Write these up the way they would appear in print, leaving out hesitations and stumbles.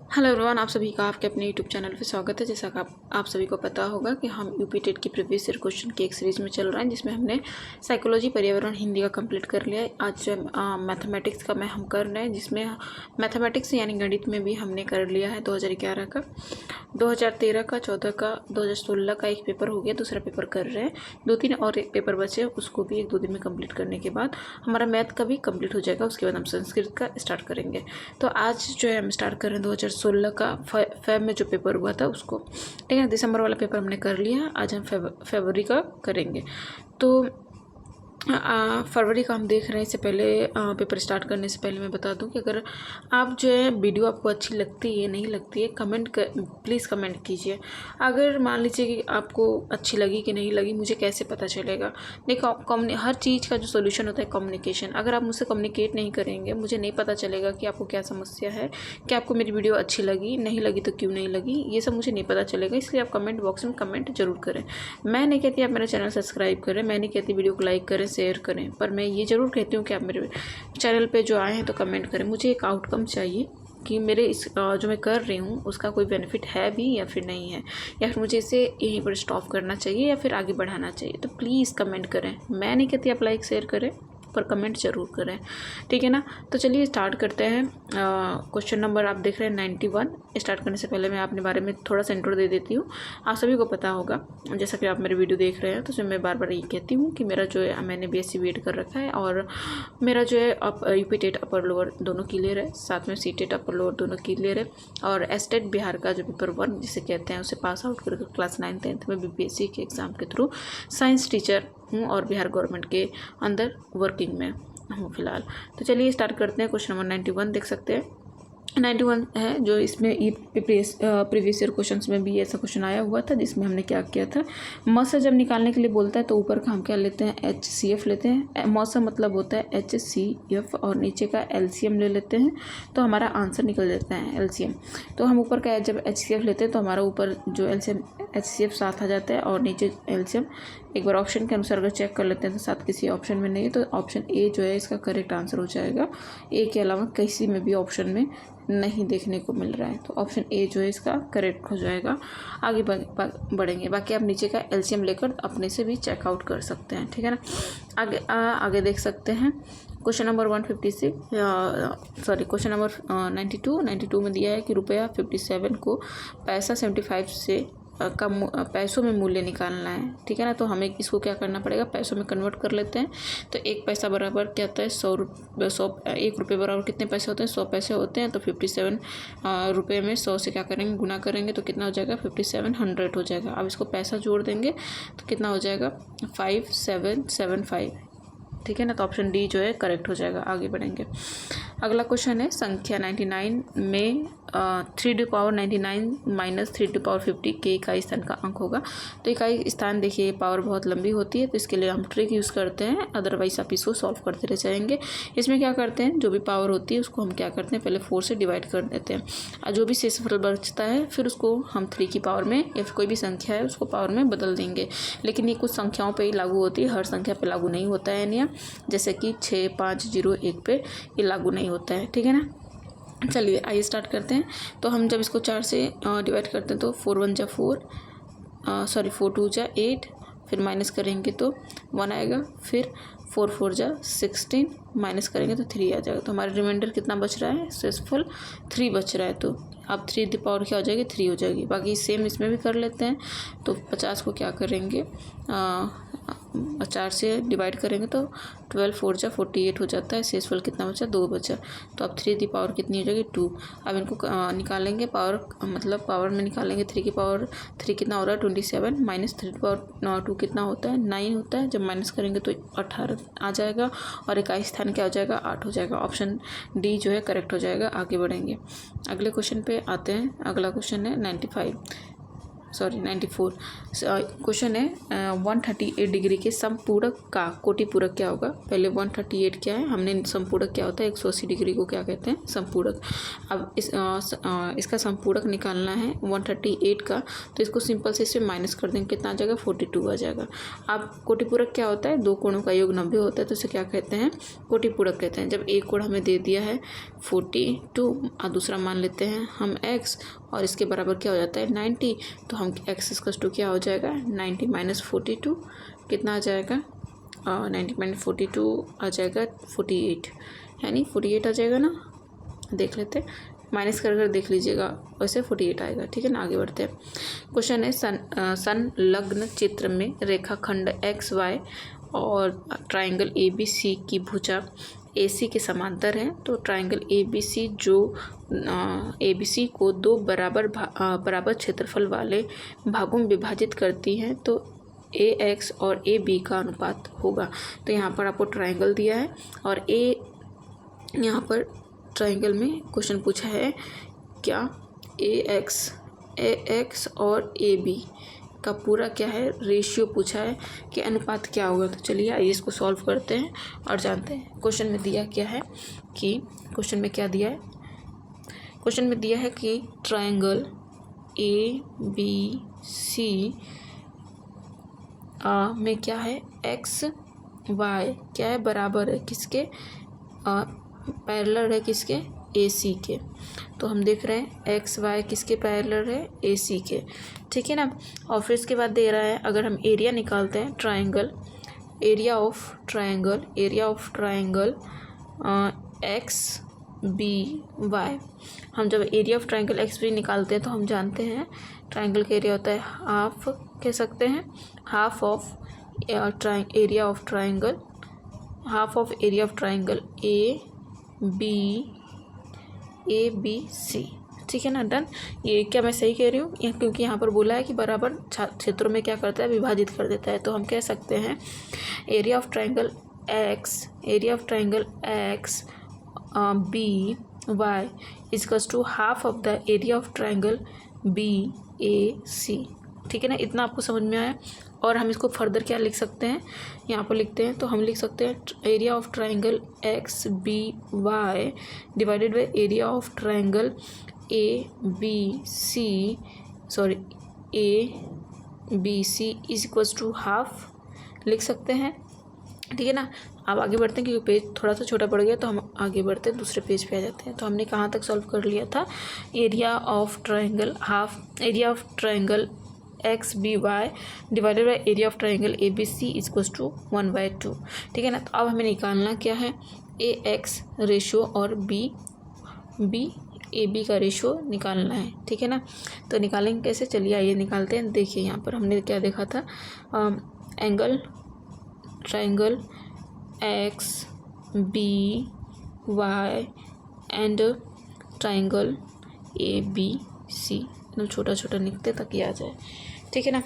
Hello everyone, आप सभी का आपके अपने यूट्यूब चैनल पे स्वागत है। जैसा कि आप सभी को पता होगा कि हम यूपी टेट की प्रीवियस ईयर क्वेश्चन की एक सीरीज़ में चल रहा है, जिसमें हमने साइकोलॉजी, पर्यावरण, हिंदी का कंप्लीट कर लिया है। आज मैथमेटिक्स का हम कर रहे हैं, जिसमें मैथमेटिक्स यानी गणित में भी हमने कर लिया है 2011 का, 2013 का, 14 का, 2016 का एक पेपर हो गया, दूसरा पेपर कर रहे हैं। 2-3 और एक पेपर बचे हैं, उसको भी 1-2 दिन में कंप्लीट करने के बाद हमारा मैथ का भी कंप्लीट हो जाएगा। उसके बाद हम संस्कृत का स्टार्ट करेंगे। तो आज जो है हम स्टार्ट कर रहे हैं 2016 का फेब में जो पेपर हुआ था उसको। ठीक है, दिसंबर वाला पेपर हमने कर लिया, आज हम फरवरी का करेंगे। तो फरवरी का हम देख रहे हैं। इससे पहले पेपर स्टार्ट करने से पहले मैं बता दूं कि अगर आप जो है वीडियो आपको अच्छी लगती है नहीं लगती है, प्लीज़ कमेंट कीजिए। अगर मान लीजिए कि आपको अच्छी लगी कि नहीं लगी, मुझे कैसे पता चलेगा। देखो, हर चीज़ का जो सोल्यूशन होता है कम्युनिकेशन। अगर आप मुझसे कम्युनिकेट नहीं करेंगे, मुझे नहीं पता चलेगा कि आपको क्या समस्या है, कि आपको मेरी वीडियो अच्छी लगी, नहीं लगी तो क्यों नहीं लगी, ये सब मुझे नहीं पता चलेगा। इसलिए आप कमेंट बॉक्स में कमेंट जरूर करें। मैं नहीं कहती आप मेरा चैनल सब्सक्राइब करें, मैं नहीं कहती वीडियो को लाइक करें, शेयर करें, पर मैं ये ज़रूर कहती हूँ कि आप मेरे चैनल पे जो आए हैं तो कमेंट करें। मुझे एक आउटकम चाहिए कि मेरे इस जो मैं कर रही हूँ उसका कोई बेनिफिट है भी या फिर नहीं है, या फिर मुझे इसे यहीं पर स्टॉप करना चाहिए या फिर आगे बढ़ाना चाहिए। तो प्लीज़ कमेंट करें। मैं नहीं कहती आप लाइक शेयर करें, पर कमेंट जरूर करें, ठीक है ना। तो चलिए स्टार्ट करते हैं। क्वेश्चन नंबर आप देख रहे हैं 91। स्टार्ट करने से पहले मैं अपने बारे में थोड़ा सा इंट्रो दे देती हूँ। आप सभी को पता होगा, जैसा कि आप मेरे वीडियो देख रहे हैं, तो मैं बार बार ये कहती हूँ कि मेरा जो है, मैंने BSc B.Ed कर रखा है, और मेरा जो है यूपी टेट अपर लोअर दोनों क्लियर है, साथ में CTET अपर लोअर दोनों क्लियर है, और STET बिहार का जो पेपर 1 जिसे कहते हैं उसे पास आउट करके क्लास 9-10 में BPSC के एग्ज़ाम के थ्रू साइंस टीचर हूँ और बिहार गवर्नमेंट के अंदर वर्किंग में हूँ फिलहाल। तो चलिए स्टार्ट करते हैं। क्वेश्चन नंबर 91 देख सकते हैं। 91 है जो इसमें प्रीवियस ईयर क्वेश्चंस में भी ऐसा क्वेश्चन आया हुआ था, जिसमें हमने क्या किया था, मौसा जब निकालने के लिए बोलता है तो ऊपर का हम क्या लेते हैं, HCF लेते हैं। मौसा मतलब होता है HCF, और नीचे का LCM ले लेते हैं, तो हमारा आंसर निकल जाता है LCM। तो हम ऊपर का जब HCF लेते हैं तो हमारा ऊपर जो LCM HCF साथ आ जाता है, और नीचे LCM। एक बार ऑप्शन के अनुसार अगर चेक कर लेते हैं तो साथ किसी ऑप्शन में नहीं है, तो ऑप्शन ए जो है इसका करेक्ट आंसर हो जाएगा। ए के अलावा किसी में भी ऑप्शन में नहीं देखने को मिल रहा है, तो ऑप्शन ए जो है इसका करेक्ट हो जाएगा। आगे बढ़ेंगे, बाकी आप नीचे का LCM लेकर अपने से भी चेकआउट कर सकते हैं, ठीक है ना। आगे देख सकते हैं। क्वेश्चन नंबर क्वेश्चन नंबर 92 में दिया है कि रुपया 57 को पैसा 75 से का पैसों में मूल्य निकालना है, ठीक है ना। तो हमें इसको क्या करना पड़ेगा, पैसों में कन्वर्ट कर लेते हैं। तो एक पैसा बराबर क्या होता है, 1 रुपये बराबर कितने पैसे होते हैं, 100 पैसे होते हैं। तो 57 रुपये में 100 से क्या करेंगे, गुना करेंगे, तो कितना हो जाएगा, 5700 हो जाएगा। अब इसको पैसा जोड़ देंगे तो कितना हो जाएगा, 5775, ठीक है ना। तो ऑप्शन डी जो है करेक्ट हो जाएगा। आगे बढ़ेंगे। अगला क्वेश्चन है संख्या 99 में 3^99 माइनस 3^50 के इकाई स्थान का अंक होगा। तो इकाई स्थान देखिए, पावर बहुत लंबी होती है, तो इसके लिए हम ट्रिक यूज़ करते हैं, अदरवाइज आप इसको सॉल्व करते रह जाएंगे। इसमें क्या करते हैं, जो भी पावर होती है उसको हम क्या करते हैं, पहले 4 से डिवाइड कर देते हैं, और जो भी शेषफल बचता है फिर उसको हम 3 की पावर में, या फिर कोई भी संख्या है उसको पावर में बदल देंगे। लेकिन ये कुछ संख्याओं पर ही लागू होती है, हर संख्या पर लागू नहीं होता है नियम, जैसे कि 6, 5, 0, 1 पे ये लागू नहीं होता है, ठीक है ना। चलिए आइए स्टार्ट करते हैं। तो हम जब इसको 4 से डिवाइड करते हैं तो 4 1 जा 4, 4 2 जा 8, फिर माइनस करेंगे तो 1 आएगा, फिर 4 4 जा 16, माइनस करेंगे तो 3 आ जाएगा। तो हमारा रिमाइंडर कितना बच रहा है, शेषफल 3 बच रहा है। तो अब 3 की पावर क्या हो जाएगी, 3 हो जाएगी। बाकी सेम इसमें भी कर लेते हैं। तो 50 को क्या करेंगे, 4 से डिवाइड करेंगे तो 12 4 जा 48 हो जाता है। शेषफल कितना बचा, 2 बचा। तो अब 3 की पावर कितनी हो जाएगी, 2। अब इनको निकालेंगे, पावर मतलब पावर में निकालेंगे। 3 की पावर 3 कितना हो रहा है, 27, माइनस 3 की पावर 2 कितना होता है, 9 होता है। जब माइनस करेंगे तो 18 आ जाएगा, और इकाई स्थान क्या हो जाएगा, 8 हो जाएगा। ऑप्शन डी जो है करेक्ट हो जाएगा। आगे बढ़ेंगे, अगले क्वेश्चन पे आते हैं। अगला क्वेश्चन है 95। 94। क्वेश्चन है 138 डिग्री के समपूरक का कोटिपूरक क्या होगा। पहले 138 क्या है, हमने समपूरक क्या होता है 180 डिग्री को क्या कहते हैं, समपूरक। अब इसका समपूरक निकालना है 138 का, तो इसको सिंपल से इसमें माइनस कर देंगे, कितना आ जाएगा 42 आ जाएगा। अब कोटिपूरक क्या होता है, दो कोणों का योग 90 होता है, तो इसे क्या कहते हैं, कोटिपूरक कहते हैं। जब एक कोण हमें दे दिया है 42 और दूसरा मान लेते हैं हम x, और इसके बराबर क्या हो जाता है 90, तो हम x इक्वल टू क्या हो जाएगा 90 माइनस 42, कितना आ जाएगा 90 माइनस 42 आ जाएगा 48, यानी 48 आ जाएगा ना, देख लेते हैं, माइनस कर देख लीजिएगा, वैसे 48 आएगा। ठीक है ना, आगे बढ़ते हैं। क्वेश्चन है संलग्न चित्र में रेखाखंड XY और ट्राइंगल ABC की भुजा AC के समांतर है। तो ट्राइंगल ABC जो ABC को दो बराबर क्षेत्रफल वाले भागों में विभाजित करती है, तो AX और AB का अनुपात होगा। तो यहाँ पर आपको ट्राइंगल दिया है और यहाँ पर ट्राइंगल में क्वेश्चन पूछा है क्या, AX और AB का पूरा क्या है रेशियो पूछा है कि अनुपात क्या होगा। तो चलिए आइए इसको सॉल्व करते हैं और जानते हैं क्वेश्चन में दिया क्या है कि क्वेश्चन में क्या दिया है। क्वेश्चन में दिया है कि ट्राइंगल ABC में क्या है XY क्या है, बराबर है किसके, पैरेलल है किसके, AC के। तो हम देख रहे हैं XY किसके पैरेलल है, AC के। ठीक है ना, और फिर इसके बाद दे रहा है अगर हम एरिया निकालते हैं triangle, area of triangle XBY, हम जब एरिया ऑफ ट्राइंगल XB निकालते हैं तो हम जानते हैं ट्राइंगल का एरिया होता है हाफ, कह सकते हैं half of area of triangle ABC। ठीक है ना, डन। ये क्या मैं सही कह रही हूँ, क्योंकि यहाँ पर बोला है कि बराबर क्षेत्रों में क्या करता है, विभाजित कर देता है। तो हम कह सकते हैं area of triangle XBY equals to half of the area of triangle BAC। ठीक है ना, इतना आपको समझ में आया। और हम इसको फर्दर क्या लिख सकते हैं, यहाँ पर लिखते हैं, तो हम लिख सकते हैं area of triangle XBY divided by area of triangle ABC is equals to half, लिख सकते हैं। ठीक है ना, अब आगे बढ़ते हैं क्योंकि पेज थोड़ा सा छोटा पड़ गया, तो हम आगे बढ़ते हैं दूसरे पेज पे आ जाते हैं। तो हमने कहाँ तक सॉल्व कर लिया था, area of triangle XBY divided by area of triangle ABC equals to 1/2। ठीक है ना, तो अब हमें निकालना क्या है, AX रेशियो और AB का रेशियो निकालना है। ठीक है ना, तो निकालेंगे कैसे, चलिए आइए निकालते हैं। देखिए यहाँ पर हमने क्या देखा था, angle triangle XBY and triangle ABC, एकदम छोटा छोटा लिखते ताकि आ जाए। ठीक है ना,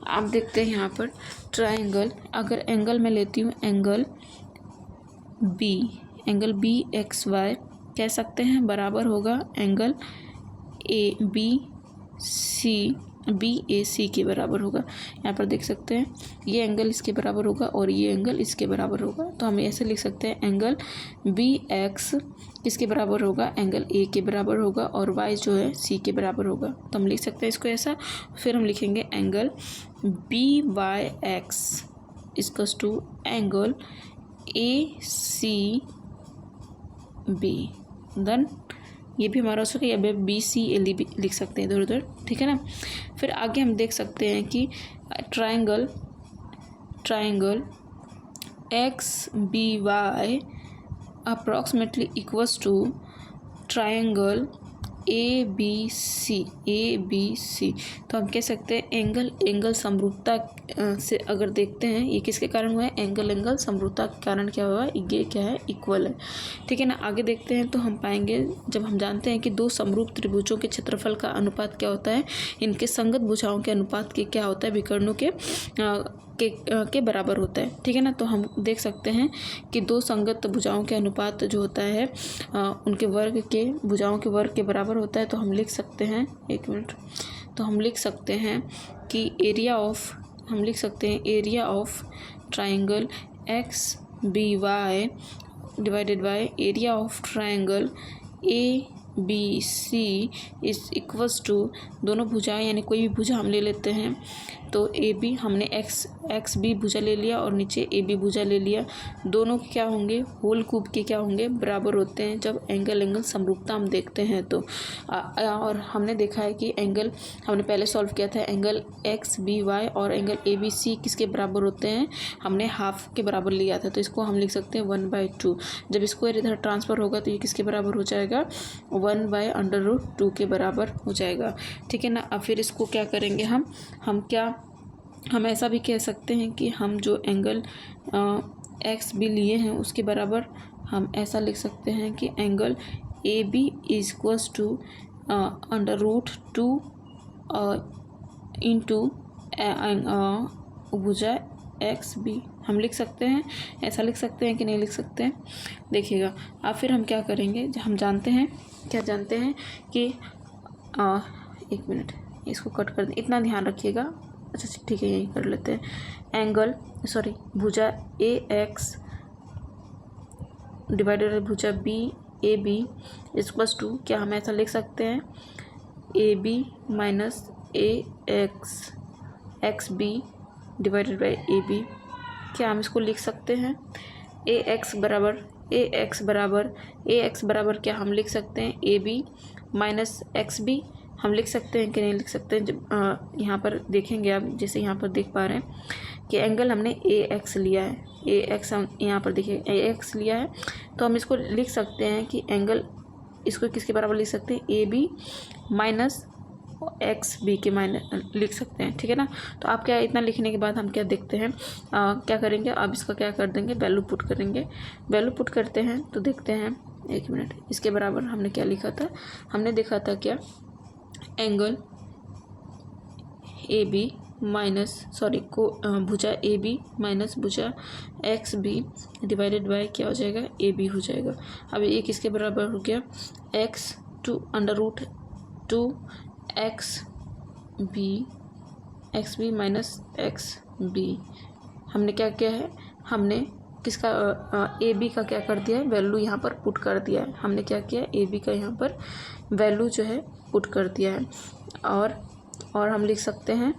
आप देखते हैं यहाँ पर ट्राइंगल, अगर एंगल मैं लेती हूँ एंगल BXY कह सकते हैं बराबर होगा एंगल BAC के बराबर होगा। यहाँ पर देख सकते हैं ये एंगल इसके बराबर होगा और ये एंगल इसके बराबर होगा। तो हम ऐसे लिख सकते हैं एंगल BX किसके बराबर होगा, एंगल A के बराबर होगा, और Y जो है C के बराबर होगा। तो हम लिख सकते हैं इसको ऐसा। फिर हम लिखेंगे angle BYX equals to angle ACB, then ये भी हमारा हो या BCLE भी लिख सकते हैं इधर उधर। ठीक है ना, फिर आगे हम देख सकते हैं कि triangle XBY approximately equals to triangle ABC। तो हम कह सकते हैं एंगल समरूपता से अगर देखते हैं ये किसके कारण हुआ है, एंगल समरूपता के कारण क्या हुआ है, ये क्या है, इक्वल है। ठीक है ना, आगे देखते हैं तो हम पाएंगे जब हम जानते हैं कि दो समरूप त्रिभुजों के क्षेत्रफल का अनुपात क्या होता है, इनके संगत भुजाओं के अनुपात के क्या होता है, विकर्णों के बराबर होता है। ठीक है ना, तो हम देख सकते हैं कि दो संगत भुजाओं के अनुपात जो होता है उनके भुजाओं के वर्ग के बराबर होता है। तो हम लिख सकते हैं, एक मिनट, तो हम लिख सकते हैं कि area of triangle X B Y divided by area of triangle A B C is equals to, दोनों भुजाएं यानी कोई भी भुजा हम ले लेते हैं, तो ए बी हमने एक्स बी भुजा ले लिया और नीचे ए बी भुजा ले लिया, दोनों क्या होंगे, होल क्यूब के क्या होंगे, बराबर होते हैं जब एंगल समरूपता हम देखते हैं तो। और हमने देखा है कि एंगल हमने पहले सॉल्व किया था, एंगल एक्स बी वाई और एंगल ए बी सी किसके बराबर होते हैं, हमने हाफ के बराबर लिया था, तो इसको हम लिख सकते हैं 1/2। जब स्क्वायर इधर ट्रांसफ़र होगा तो ये किसके बराबर हो जाएगा, 1/√2 के बराबर हो जाएगा। ठीक है ना। अब फिर इसको क्या करेंगे हम ऐसा भी कह सकते हैं कि हम जो एंगल एक्स बी लिए हैं उसके बराबर हम ऐसा लिख सकते हैं कि angle A B is equals to √2 into भुजा एक्स बी। हम लिख सकते हैं, ऐसा लिख सकते हैं कि नहीं लिख सकते हैं, देखिएगा। अब फिर हम क्या करेंगे, हम जानते हैं कि एक मिनट इसको कट कर दें, इतना ध्यान रखिएगा। अच्छा ठीक है, यही कर लेते हैं। भुजा ए एक्स डिवाइडेड बाय भुजा B A B equals to, क्या हम ऐसा लिख सकते हैं, A B minus A X B divided by A B. क्या हम इसको लिख सकते हैं, ए एक्स बराबर क्या हम लिख सकते हैं, A B minus X B. हम लिख सकते हैं कि नहीं लिख सकते हैं। जब यहाँ पर देखेंगे आप, जैसे यहाँ पर देख पा रहे हैं कि एंगल हमने ए एक्स लिया है, ए एक्स हम यहाँ पर देखिए ए एक्स लिया है, तो हम इसको लिख सकते हैं कि एंगल, इसको किसके बराबर लिख सकते हैं, A B minus X B के माइनस लिख सकते हैं। ठीक है ना। तो आप क्या, इतना लिखने के बाद हम क्या देखते हैं, क्या करेंगे, अब इसका क्या कर देंगे, वैल्यू पुट करते हैं, तो देखते हैं, एक मिनट, इसके बराबर हमने क्या लिखा था, हमने देखा था क्या, एंगल ए बी माइनस भुजा ए बी माइनस भुजा एक्स बी डिवाइडेड बाय क्या हो जाएगा, ए बी हो जाएगा। अब ये किसके बराबर हो गया, X to √2 X B minus X B. हमने क्या किया है, हमने किसका ए बी का क्या कर दिया है, वैल्यू यहाँ पर पुट कर दिया है। हमने क्या किया, ए बी का यहाँ पर वैल्यू जो है पुट कर दिया है, और हम लिख सकते हैं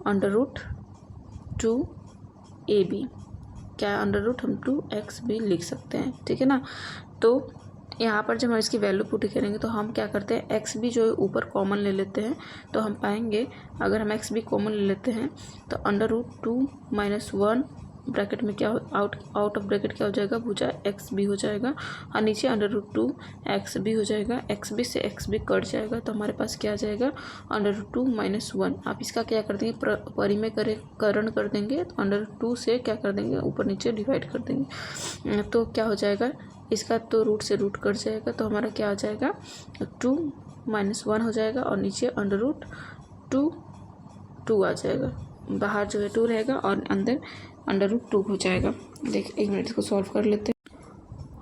√2 ए बी, क्या हम 2XB लिख सकते हैं। ठीक है ना। तो यहाँ पर जब हम इसकी वैल्यू पुट करेंगे तो हम क्या करते हैं, एक्स बी जो ऊपर कॉमन ले लेते हैं, तो हम पाएंगे अगर हम एक्स बी कॉमन ले लेते हैं तो √2 - 1 ब्रैकेट में क्या आउट ऑफ ब्रैकेट क्या हो जाएगा, भुजा एक्स बी हो जाएगा, और नीचे √2 XB हो जाएगा। एक्स बी से एक्स बी कट जाएगा तो हमारे पास क्या आ जाएगा, √2 - 1। आप इसका क्या कर देंगे, परिमेयकरण कर देंगे, तो √2 से क्या कर देंगे, ऊपर नीचे डिवाइड कर देंगे, तो क्या हो जाएगा, इसका तो रूट से रूट कट जाएगा, तो हमारा क्या आ जाएगा, 2 - 1 हो जाएगा, और नीचे √2 आ जाएगा, बाहर जो है 2 रहेगा और अंदर √2 हो जाएगा। देख, एक मिनट इसको सॉल्व कर लेते हैं।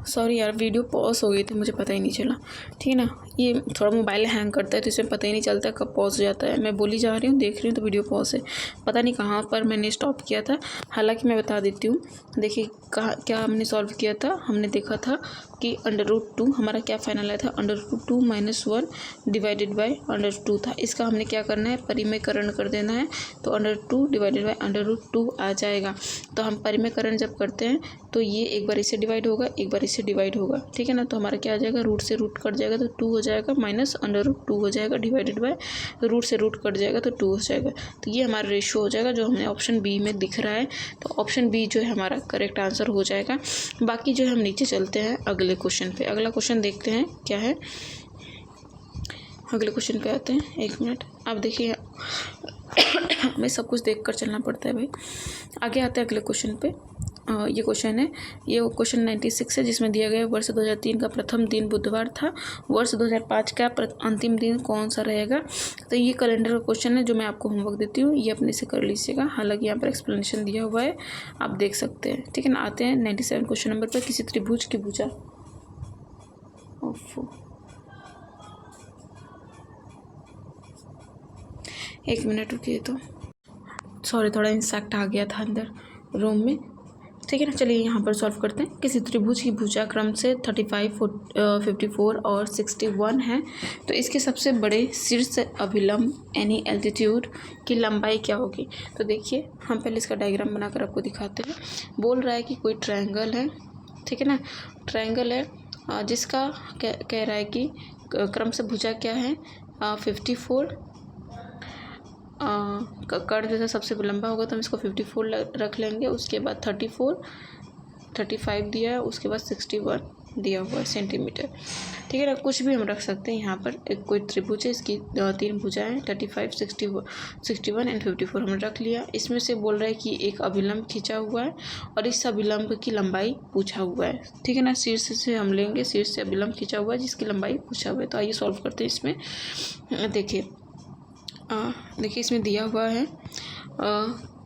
सॉरी यार, वीडियो पॉज हो गई थी, मुझे पता ही नहीं चला। ठीक है ना, ये थोड़ा मोबाइल हैंग करता है तो इसमें पता ही नहीं चलता कब पॉज हो जाता है। मैं बोली जा रही हूँ, देख रही हूँ तो वीडियो पॉज है, पता नहीं कहाँ पर मैंने स्टॉप किया था। हालांकि मैं बता देती हूँ, देखिए क्या हमने सॉल्व किया था, हमने देखा था कि √2 हमारा क्या फाइनल आया था, √2 - 1 डिवाइडेड बाय √2 था। इसका हमने क्या करना है, परिमेयकरण कर देना है, तो √2 डिवाइडेड बाय √2 आ जाएगा। तो हम परिमेयकरण जब करते हैं तो ये एक बार इससे डिवाइड होगा, एक बार इससे डिवाइड होगा। ठीक है ना। तो हमारा क्या आ जाएगा, रूट से रूट कट जाएगा तो 2 हो जाएगा, माइनस √2 हो जाएगा, डिवाइडेड बाय रूट से रूट कट जाएगा तो 2 हो जाएगा। तो ये हमारा रेशियो हो जाएगा जो हमें ऑप्शन बी में दिख रहा है। तो ऑप्शन बी जो है हमारा करेक्ट आंसर हो जाएगा। बाकी जो हम नीचे चलते हैं अगले क्वेश्चन पे। अगला क्वेश्चन देखते हैं क्या है, अगले क्वेश्चन पे आते हैं। एक मिनट, अब देखिए हमें सब कुछ देख कर चलना पड़ता है भाई। आगे आते हैं अगले क्वेश्चन पे। ये क्वेश्चन है, ये क्वेश्चन 96 है, जिसमें दिया गया वर्ष 2003 का प्रथम दिन बुधवार था, वर्ष 2005 का अंतिम दिन कौन सा रहेगा। तो ये कैलेंडर का क्वेश्चन है जो मैं आपको होमवर्क देती हूँ, ये अपने से कर लीजिएगा। हालांकि यहाँ पर एक्सप्लेनेशन दिया हुआ है, आप देख सकते हैं। ठीक है ना। आते हैं 97 क्वेश्चन नंबर पर। किसी त्रिभुज की भुजा एक मिनट रुकिए, तो सॉरी थोड़ा इंसेक्ट आ गया था अंदर रूम में। ठीक है ना, चलिए यहाँ पर सॉल्व करते हैं। किसी त्रिभुज की भुजा क्रम से 35, 54 और 61 है, तो इसके सबसे बड़े शीर्ष अभिलंब यानी एल्टीट्यूड की लंबाई क्या होगी। तो देखिए हम पहले इसका डायग्राम बनाकर आपको दिखाते हैं। बोल रहा है कि कोई ट्रायंगल है, ठीक है ना, ट्रायंगल है जिसका कह रहा है कि क्रम से भुजा क्या है 54, कर्ण जैसा सबसे लंबा होगा तो हम इसको 54 रख लेंगे। उसके बाद 34, 35 दिया है, उसके बाद 61 दिया हुआ है सेंटीमीटर। ठीक है ना, कुछ भी हम रख सकते हैं। यहाँ पर एक कोई त्रिभुज है, इसकी 3 भुजाएं 35, 61 एंड 54 हमने रख लिया। इसमें से बोल रहा है कि एक अभिलंब खींचा हुआ है और इस अभिलंब की लंबाई पूछा हुआ है। ठीक है ना, शीर्ष से हम लेंगे, शीर्ष से अभिलंब खींचा हुआ है जिसकी लंबाई पूछा हुआ है। तो आइए सॉल्व करते हैं। इसमें देखिए इसमें दिया हुआ है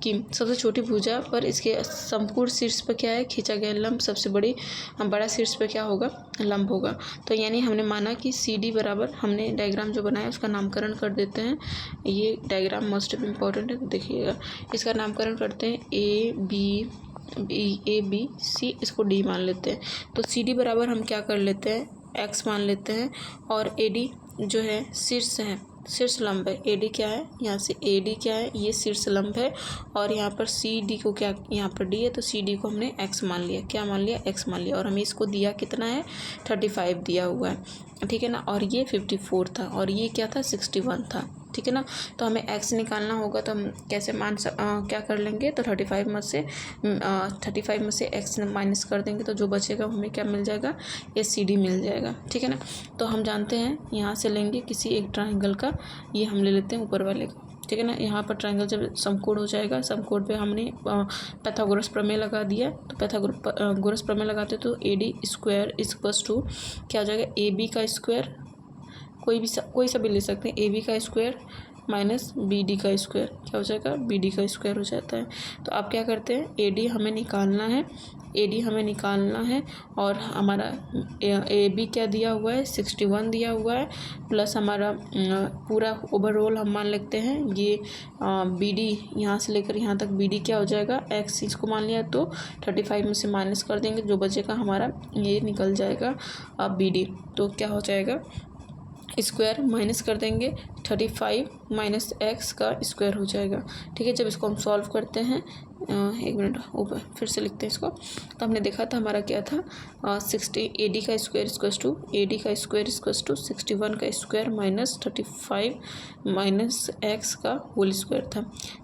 कि सबसे छोटी भुजा पर इसके संपूर्ण शीर्ष पर क्या है खींचा गया लंब, सबसे बड़ा शीर्ष पर क्या होगा लंब होगा। तो यानी हमने माना कि CD बराबर, हमने डायग्राम जो बनाया उसका नामकरण कर देते हैं। ये डायग्राम मोस्ट इम्पॉर्टेंट है, तो देखिएगा इसका नामकरण करते हैं A B C, इसको D मान लेते हैं। तो CD बराबर हम क्या कर लेते हैं X मान लेते हैं, और AD जो है शीर्ष लंब है। AD क्या है, यहाँ से AD क्या है, ये शीर्ष लंब है, और यहाँ पर CD को क्या, यहाँ पर D है तो CD को हमने X मान लिया। क्या मान लिया, X मान लिया। और हमें इसको दिया कितना है 35 दिया हुआ है। ठीक है ना, और ये 54 था और ये क्या था 61 था। ठीक है ना, तो हमें X निकालना होगा, तो हम कैसे क्या कर लेंगे, तो 35 में से X माइनस कर देंगे तो जो बचेगा हमें क्या मिल जाएगा, ये CD मिल जाएगा। ठीक है ना, तो हम जानते हैं यहाँ से लेंगे किसी एक ट्रायंगल का, ये हम ले लेते हैं ऊपर वाले का। ठीक है ना, यहाँ पर ट्रायंगल जब समकोण हो जाएगा, समकोण पे हमने पैथागोरस प्रमेय लगा दिया। तो पैथागोरस प्रमेय लगाते तो AD स्क्वायर इक्वल्स टू क्या हो जाएगा, AB का स्क्वायर, कोई सा भी ले सकते हैं, AB का स्क्वायर माइनस BD का स्क्वायर, क्या हो जाएगा BD का स्क्वायर हो जाता है। तो आप क्या करते हैं, AD हमें निकालना है, और हमारा AB क्या दिया हुआ है 61 दिया हुआ है, प्लस हमारा पूरा ओवरऑल हम मान लेते हैं ये BD, यहाँ से लेकर यहाँ तक BD क्या हो जाएगा X, इसको मान लिया तो 35 में से माइनस कर देंगे, जो बचेगा हमारा ये निकल जाएगा BD। तो क्या हो जाएगा स्क्वायर माइनस कर देंगे, 35 माइनस X का स्क्वायर हो जाएगा। ठीक है, जब इसको हम सॉल्व करते हैं, एक मिनट ऊपर फिर से लिखते हैं इसको। तो हमने देखा था हमारा क्या था 60 AD का स्क्वायर इक्वल्स टू 61 का स्क्वायर माइनस 35 माइनस X का होल स्क्वायर था।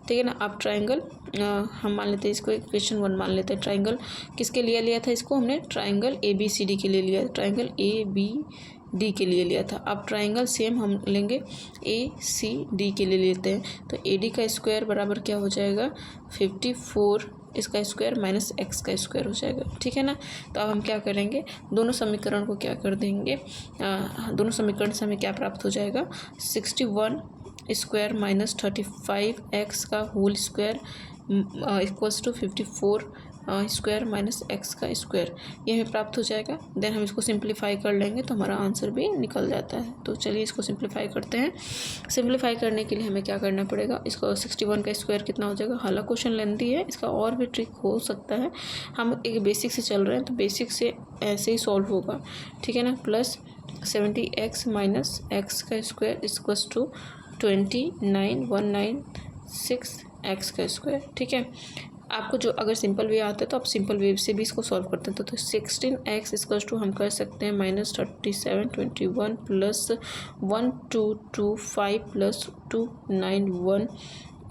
ठीक है ना, आप ट्रायंगल हम मान लेते हैं इसको इक्वेशन 1 मान लेते हैं। ट्रायंगल किसके लिए लिया था इसको, हमने ट्रायंगल ABCD के लिए लिया, ट्रायंगल ABD के लिए लिया था। अब ट्रायंगल सेम हम लेंगे ACD के लिए लेते हैं। तो AD का स्क्वायर बराबर क्या हो जाएगा 54 इसका स्क्वायर माइनस X का स्क्वायर हो जाएगा। ठीक है ना, तो अब हम क्या करेंगे, दोनों समीकरण को क्या कर देंगे, दोनों समीकरण से हमें क्या प्राप्त हो जाएगा 61 स्क्वायर माइनस 35 X का whole square equals to 54 square minus X का स्क्वायर, ये हमें प्राप्त हो जाएगा। देन हम इसको सिंप्लीफाई कर लेंगे तो हमारा आंसर भी निकल जाता है। तो चलिए इसको सिंप्लीफाई करते हैं। सिंप्लीफाई करने के लिए हमें क्या करना पड़ेगा, इसको 61 का स्क्वायर कितना हो जाएगा, हालांकि क्वेश्चन लेंथी है, इसका और भी ट्रिक हो सकता है, हम एक बेसिक से चल रहे हैं तो बेसिक से ऐसे ही सॉल्व होगा। ठीक है ना, प्लस 70x माइनस X का स्क्वायर इक्वल्स टू 29196 X का स्क्वायर। ठीक है, आपको जो अगर सिंपल वे आता है तो आप सिंपल वे से भी इसको सॉल्व करते हैं। तो 16x इक्वल्स टू हम कर सकते हैं minus 3721 plus 1225 plus 291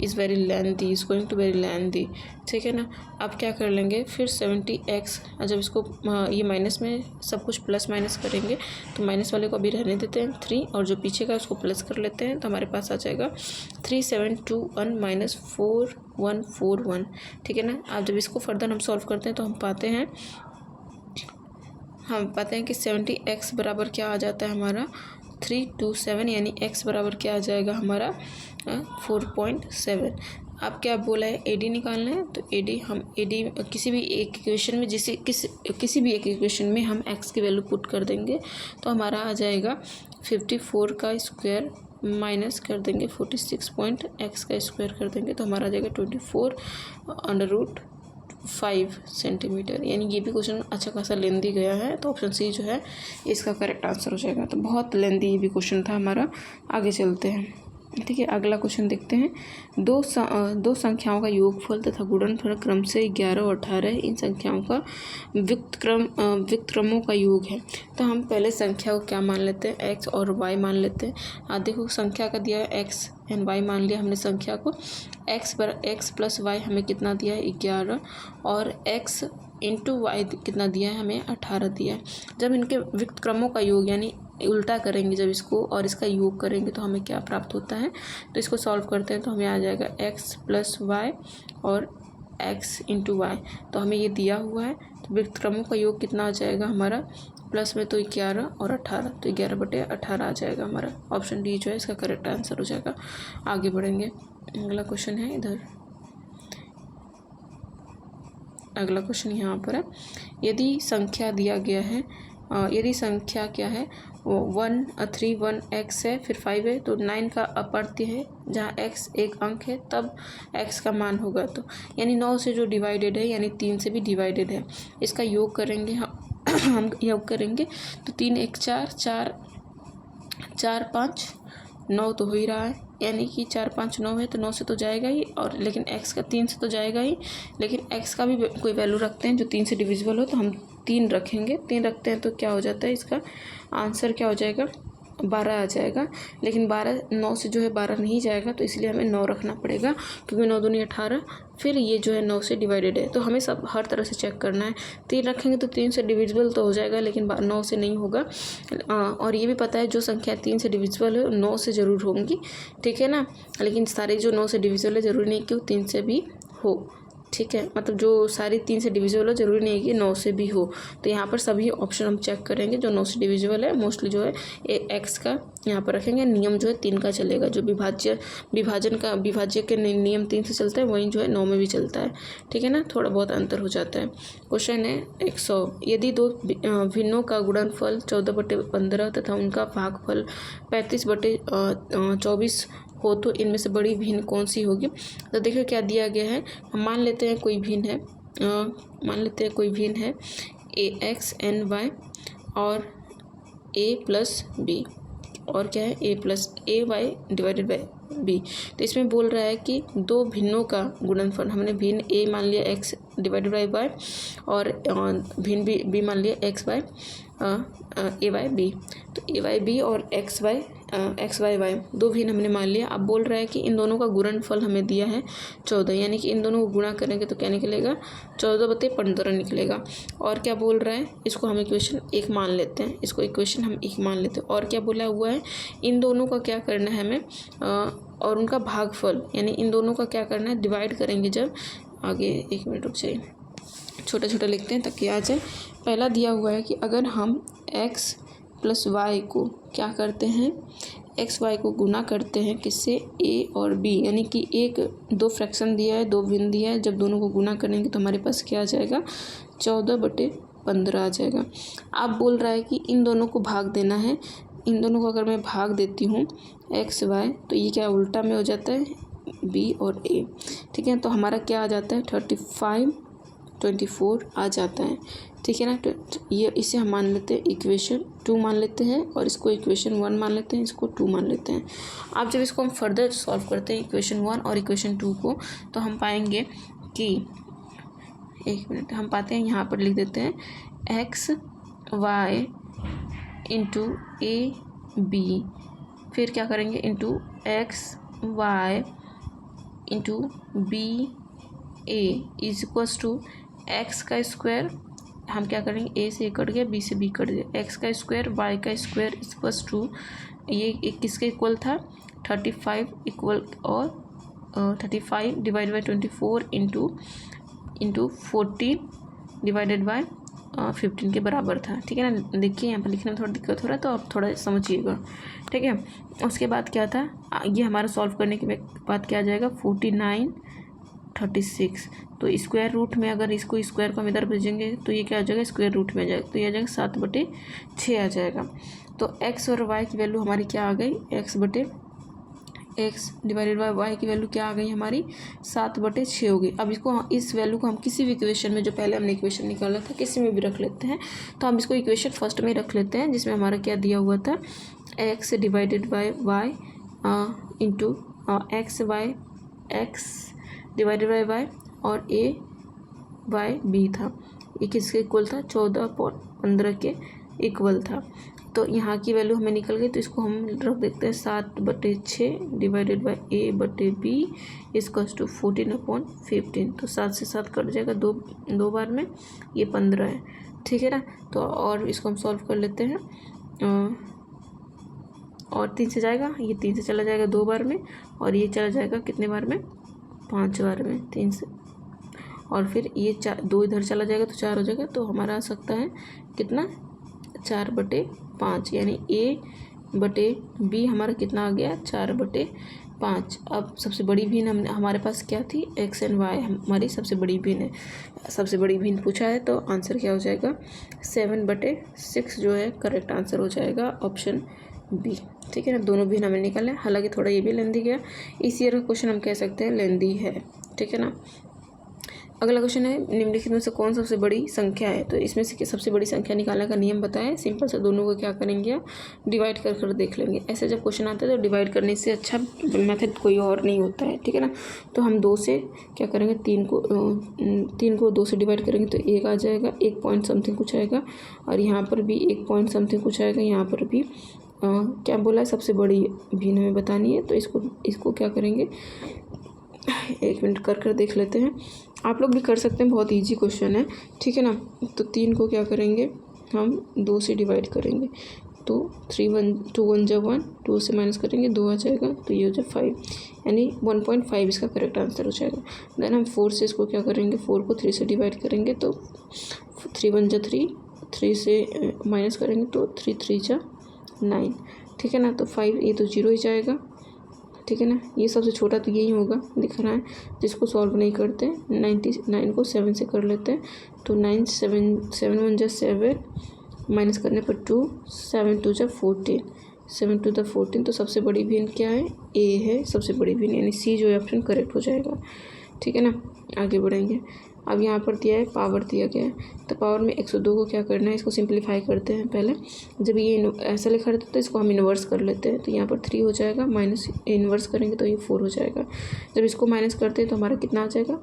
is very lengthy, is going to very lengthy. ठीक है ना, आप क्या कर लेंगे फिर 70x, जब इसको ये माइनस में सब कुछ प्लस माइनस करेंगे तो माइनस वाले को अभी रहने देते हैं 3, और जो पीछे का उसको प्लस कर लेते हैं तो हमारे पास आ जाएगा 3721 माइनस 4141। ठीक है ना, आप जब इसको फर्दर हम सॉल्व करते हैं तो हम पाते हैं कि 70x बराबर क्या आ जाता है हमारा 327, यानी x बराबर क्या आ जाएगा हमारा 4.7। आप क्या बोला है AD निकालना है, तो AD किसी भी एक इक्वेशन में किसी भी एक इक्वेशन में हम x की वैल्यू पुट कर देंगे तो हमारा आ जाएगा 54 का स्क्वायर माइनस कर देंगे 46 पॉइंट एक्स का स्क्वायर कर देंगे तो हमारा आ जाएगा 24/5 सेंटीमीटर। यानी ये भी क्वेश्चन अच्छा खासा लेंदी गया है, तो ऑप्शन सी जो है इसका करेक्ट आंसर हो जाएगा। तो बहुत लेंदी ये भी क्वेश्चन था हमारा। आगे चलते हैं, ठीक है। अगला क्वेश्चन देखते हैं। दो संख्याओं का योगफल तथा गुणनफल क्रम से 11 और 18 इन संख्याओं का व्युत्क्रमों का योग है। तो हम पहले संख्या को क्या मान लेते हैं, एक्स और वाई मान लेते हैं। देखो संख्या का दिया है एक्स एंड वाई, मान लिया हमने संख्या को। एक्स प्लस वाई हमें कितना दिया है 11, और एक्स इंटू वाई कितना दिया है हमें 18 दिया है। जब इनके व्युत्क्रमों का योग यानी उल्टा करेंगे जब इसको और इसका योग करेंगे तो हमें क्या प्राप्त होता है। तो इसको सॉल्व करते हैं तो हमें आ जाएगा एक्स प्लस वाई और एक्स इंटू वाई। तो हमें ये दिया हुआ है, तो व्युत्क्रमों का योग कितना आ जाएगा हमारा, प्लस में तो 11 और 18, तो 11/18 आ जाएगा हमारा। ऑप्शन डी जो है इसका करेक्ट आंसर हो जाएगा। आगे बढ़ेंगे, अगला क्वेश्चन है इधर। अगला क्वेश्चन यहाँ पर है, यदि संख्या दिया गया है, यदि संख्या क्या है 1 3 1 x है, फिर 5 है, तो 9 का अपवर्त्य है जहाँ x एक अंक है तब x का मान होगा। तो यानी 9 से जो डिवाइडेड है यानी 3 से भी डिवाइडेड है, इसका योग करेंगे हम योग करेंगे तो 3 1 4 4 4 5 9 तो हो ही रहा है, यानी कि 4 5 9 है तो 9 से तो जाएगा ही, और लेकिन x का 3 से तो जाएगा ही, लेकिन x का भी कोई वैल्यू रखते हैं जो 3 से डिविजिबल हो, तो हम 3 रखेंगे। 3 रखते हैं तो क्या हो जाता है, इसका आंसर क्या हो जाएगा 12 आ जाएगा। लेकिन 12 9 से जो है 12 नहीं जाएगा, तो इसलिए हमें 9 रखना पड़ेगा, क्योंकि 9 दूनी 18, फिर ये जो है 9 से डिवाइडेड है। तो हमें सब हर तरह से चेक करना है। 3 रखेंगे तो 3 से डिविजिबल तो हो जाएगा, लेकिन 9 से नहीं होगा। और ये भी पता है जो संख्या 3 से डिविजिबल है 9 से ज़रूर होंगी, ठीक है ना। लेकिन सारे जो 9 से डिविजिबल है ज़रूरी नहीं कि वो 3 से भी हो, ठीक है। मतलब जो सारी 3 से डिविजिबल हो ज़रूरी नहीं है कि 9 से भी हो। तो यहाँ पर सभी ऑप्शन हम चेक करेंगे जो 9 से डिविजिबल है। मोस्टली जो है एक्स का यहाँ पर रखेंगे। नियम जो है 3 का चलेगा, जो विभाज्य के नियम 3 से चलता है, वहीं जो है 9 में भी चलता है, ठीक है ना। थोड़ा बहुत अंतर हो जाता है। क्वेश्चन है 100, यदि दो भिन्नों का गुणनफल 14/15 तथा उनका भागफल 35/24 हो तो इनमें से बड़ी भिन्न कौन सी होगी। तो देखिए क्या दिया गया है, हम मान लेते हैं कोई भिन्न है ए एक्स एन वाई और ए प्लस बी, और क्या है A plus A Y divided by B. तो इसमें बोल रहा है कि दो भिन्नों का गुणनफल, हमने भिन्न ए मान लिया एक्स डिवाइडेड बाई वाई, और भिन्न बी मान लिया X by A Y B. तो ए वाई बी और एक्स वाई वाई दो भिन्न हमने मान लिया। अब बोल रहा है कि इन दोनों का गुणनफल हमें दिया है 14, यानी कि इन दोनों को गुणा करेंगे तो क्या निकलेगा 14/15 निकलेगा। और क्या बोल रहा है, इसको हम इक्वेशन 1 मान लेते हैं, इसको इक्वेशन हम 1 मान लेते हैं। और क्या बोला हुआ है, इन दोनों का क्या करना है हमें, और उनका भागफल, यानी इन दोनों का क्या करना है, डिवाइड करेंगे जब। आगे 1 मिनट रुक जाइए, छोटा छोटा लिखते हैं ताकि आ जाए। पहला दिया हुआ है कि अगर हम x प्लस वाई को क्या करते हैं, एक्स वाई को गुना करते हैं किससे, a और b, यानी कि एक 2 फ्रैक्शन दिया है, 2 भिन्न दिया है, जब दोनों को गुना करेंगे तो हमारे पास क्या आ जाएगा 14/15 आ जाएगा। अब बोल रहा है कि इन दोनों को भाग देना है। इन दोनों को अगर मैं भाग देती हूँ एक्स वाई, तो ये क्या उल्टा में हो जाता है b और a, ठीक है। तो हमारा क्या आ जाता है 35/24 आ जाता है, ठीक है ना। तो ये इसे हम मान लेते हैं इक्वेशन 2 मान लेते हैं, और इसको इक्वेशन 1 मान लेते हैं, इसको 2 मान लेते हैं। अब जब इसको हम फर्दर सॉल्व करते हैं इक्वेशन 1 और इक्वेशन 2 को, तो हम पाएंगे कि 1 मिनट हम पाते हैं, यहाँ पर लिख देते हैं X Y into A B, फिर क्या करेंगे into X Y into B A is equals to X का स्क्वायर, हम क्या करेंगे ए से कट गया, बी से बी कट गया, एक्स का स्क्वायर वाई का स्क्वायर इक्वल्स टू, ये किसके इक्वल था 35 इक्वल, और 35 divide by 24 into 14 divided by 15 के बराबर था, ठीक है ना। देखिए यहाँ पर लिखने में थोड़ा दिक्कत हो रहा है, तो आप थोड़ा समझिएगा, ठीक है। उसके बाद क्या था, ये हमारा सॉल्व करने के बाद क्या आ जाएगा 49/36। तो स्क्वायर रूट में अगर इसको स्क्वायर को हम इधर भेजेंगे तो ये क्या आ जाएगा स्क्वायर रूट में आ जाएगा, तो ये आ जाएगा 7/6 आ जाएगा। तो एक्स और वाई की वैल्यू हमारी क्या आ गई, x/7 X divided by Y की वैल्यू क्या आ गई हमारी 7/6 हो गई। अब इस वैल्यू को हम किसी भी इक्वेशन में, जो पहले हमने इक्वेशन निकाला था, किसी में भी रख लेते हैं। तो हम इसको इक्वेशन फर्स्ट में रख लेते हैं, जिसमें हमारा क्या दिया हुआ था, X divided by Y into X divided by Y और ए बाय बी था। ये किसके इक्वल था, 14/15 के इक्वल था। तो यहाँ की वैल्यू हमें निकल गई, तो इसको हम रख देते हैं 7/6 डिवाइडेड बाय ए बटे बी इजकल्स टू 14/15। तो 7 से 7 कट जाएगा दो बार में, ये 15 है, ठीक है ना। तो और इसको हम सॉल्व कर लेते हैं, और 3 से जाएगा, ये 3 से चला जाएगा 2 बार में, और ये चला जाएगा कितने बार में, 5 बार में, 3 से, और फिर ये 2 इधर चला जाएगा तो 4 हो जाएगा। तो हमारा आ सकता है कितना, 4/5, यानी ए बटे बी हमारा कितना आ गया, 4/5। अब सबसे बड़ी भिन्न हमारे पास क्या थी, एक्स एंड वाई हमारी सबसे बड़ी भिन्न है। सबसे बड़ी भिन्न पूछा है तो आंसर क्या हो जाएगा, 7/6 जो है करेक्ट आंसर हो जाएगा ऑप्शन बी, ठीक है ना। दोनों भिन्न हमें निकालना है, हालांकि थोड़ा ये भी लेंदी गया, इस ईयर का क्वेश्चन हम कह सकते हैं लेंदी है, ठीक है ना। अगला क्वेश्चन है, निम्नलिखित में से कौन सबसे बड़ी संख्या है। तो इसमें से सबसे बड़ी संख्या निकालने का नियम बताएं। सिंपल से दोनों को क्या करेंगे, आप डिवाइड कर देख लेंगे। ऐसे जब क्वेश्चन आता है तो डिवाइड करने से अच्छा मेथड कोई और नहीं होता है, ठीक है ना। तो हम 2 से क्या करेंगे, 3 को 2 से डिवाइड करेंगे तो 1 आ जाएगा, 1 पॉइंट समथिंग कुछ आएगा, और यहाँ पर भी 1 पॉइंट समथिंग कुछ आएगा। यहाँ पर भी क्या बोला है, सबसे बड़ी भिन्न हमें बतानी है। तो इसको क्या करेंगे, 1 मिनट कर देख लेते हैं। आप लोग भी कर सकते हैं, बहुत इजी क्वेश्चन है, ठीक है ना। तो 3 को क्या करेंगे, हम 2 से डिवाइड करेंगे, तो 2 1 जा 1, 2 से माइनस करेंगे 2 आ जाएगा, तो ये हो जाए 5, यानी 1.5 इसका करेक्ट आंसर हो जाएगा। देन हम 4 से इसको क्या करेंगे, 4 को 3 से डिवाइड करेंगे, तो 3 1 जा 3, 3 से माइनस करेंगे तो 3 3 जा 9, ठीक है ना। तो 5, ये तो 0 ही जाएगा, ठीक है ना। ये सबसे छोटा तो यही होगा, दिख रहा है, जिसको सॉल्व नहीं करते। 99 को 7 से कर लेते हैं, तो 9 7 1 जा 7, माइनस करने पर 2, 7 2 जा 14, 7 2 जा 14। तो सबसे बड़ी भिन्न क्या है, ए है सबसे बड़ी भिन्न, यानी सी जो है ऑप्शन करेक्ट हो जाएगा, ठीक है ना। आगे बढ़ेंगे। अब यहाँ पर दिया है, पावर दिया गया है, तो पावर में 102 को क्या करना है, इसको सिंप्लीफाई करते हैं पहले। जब ये ऐसा लिखा रहता है तो इसको हम इन्वर्स कर लेते हैं, तो यहाँ पर 3 हो जाएगा, माइनस इन्वर्स करेंगे तो ये 4 हो जाएगा। जब इसको माइनस करते हैं तो हमारा कितना आ जाएगा,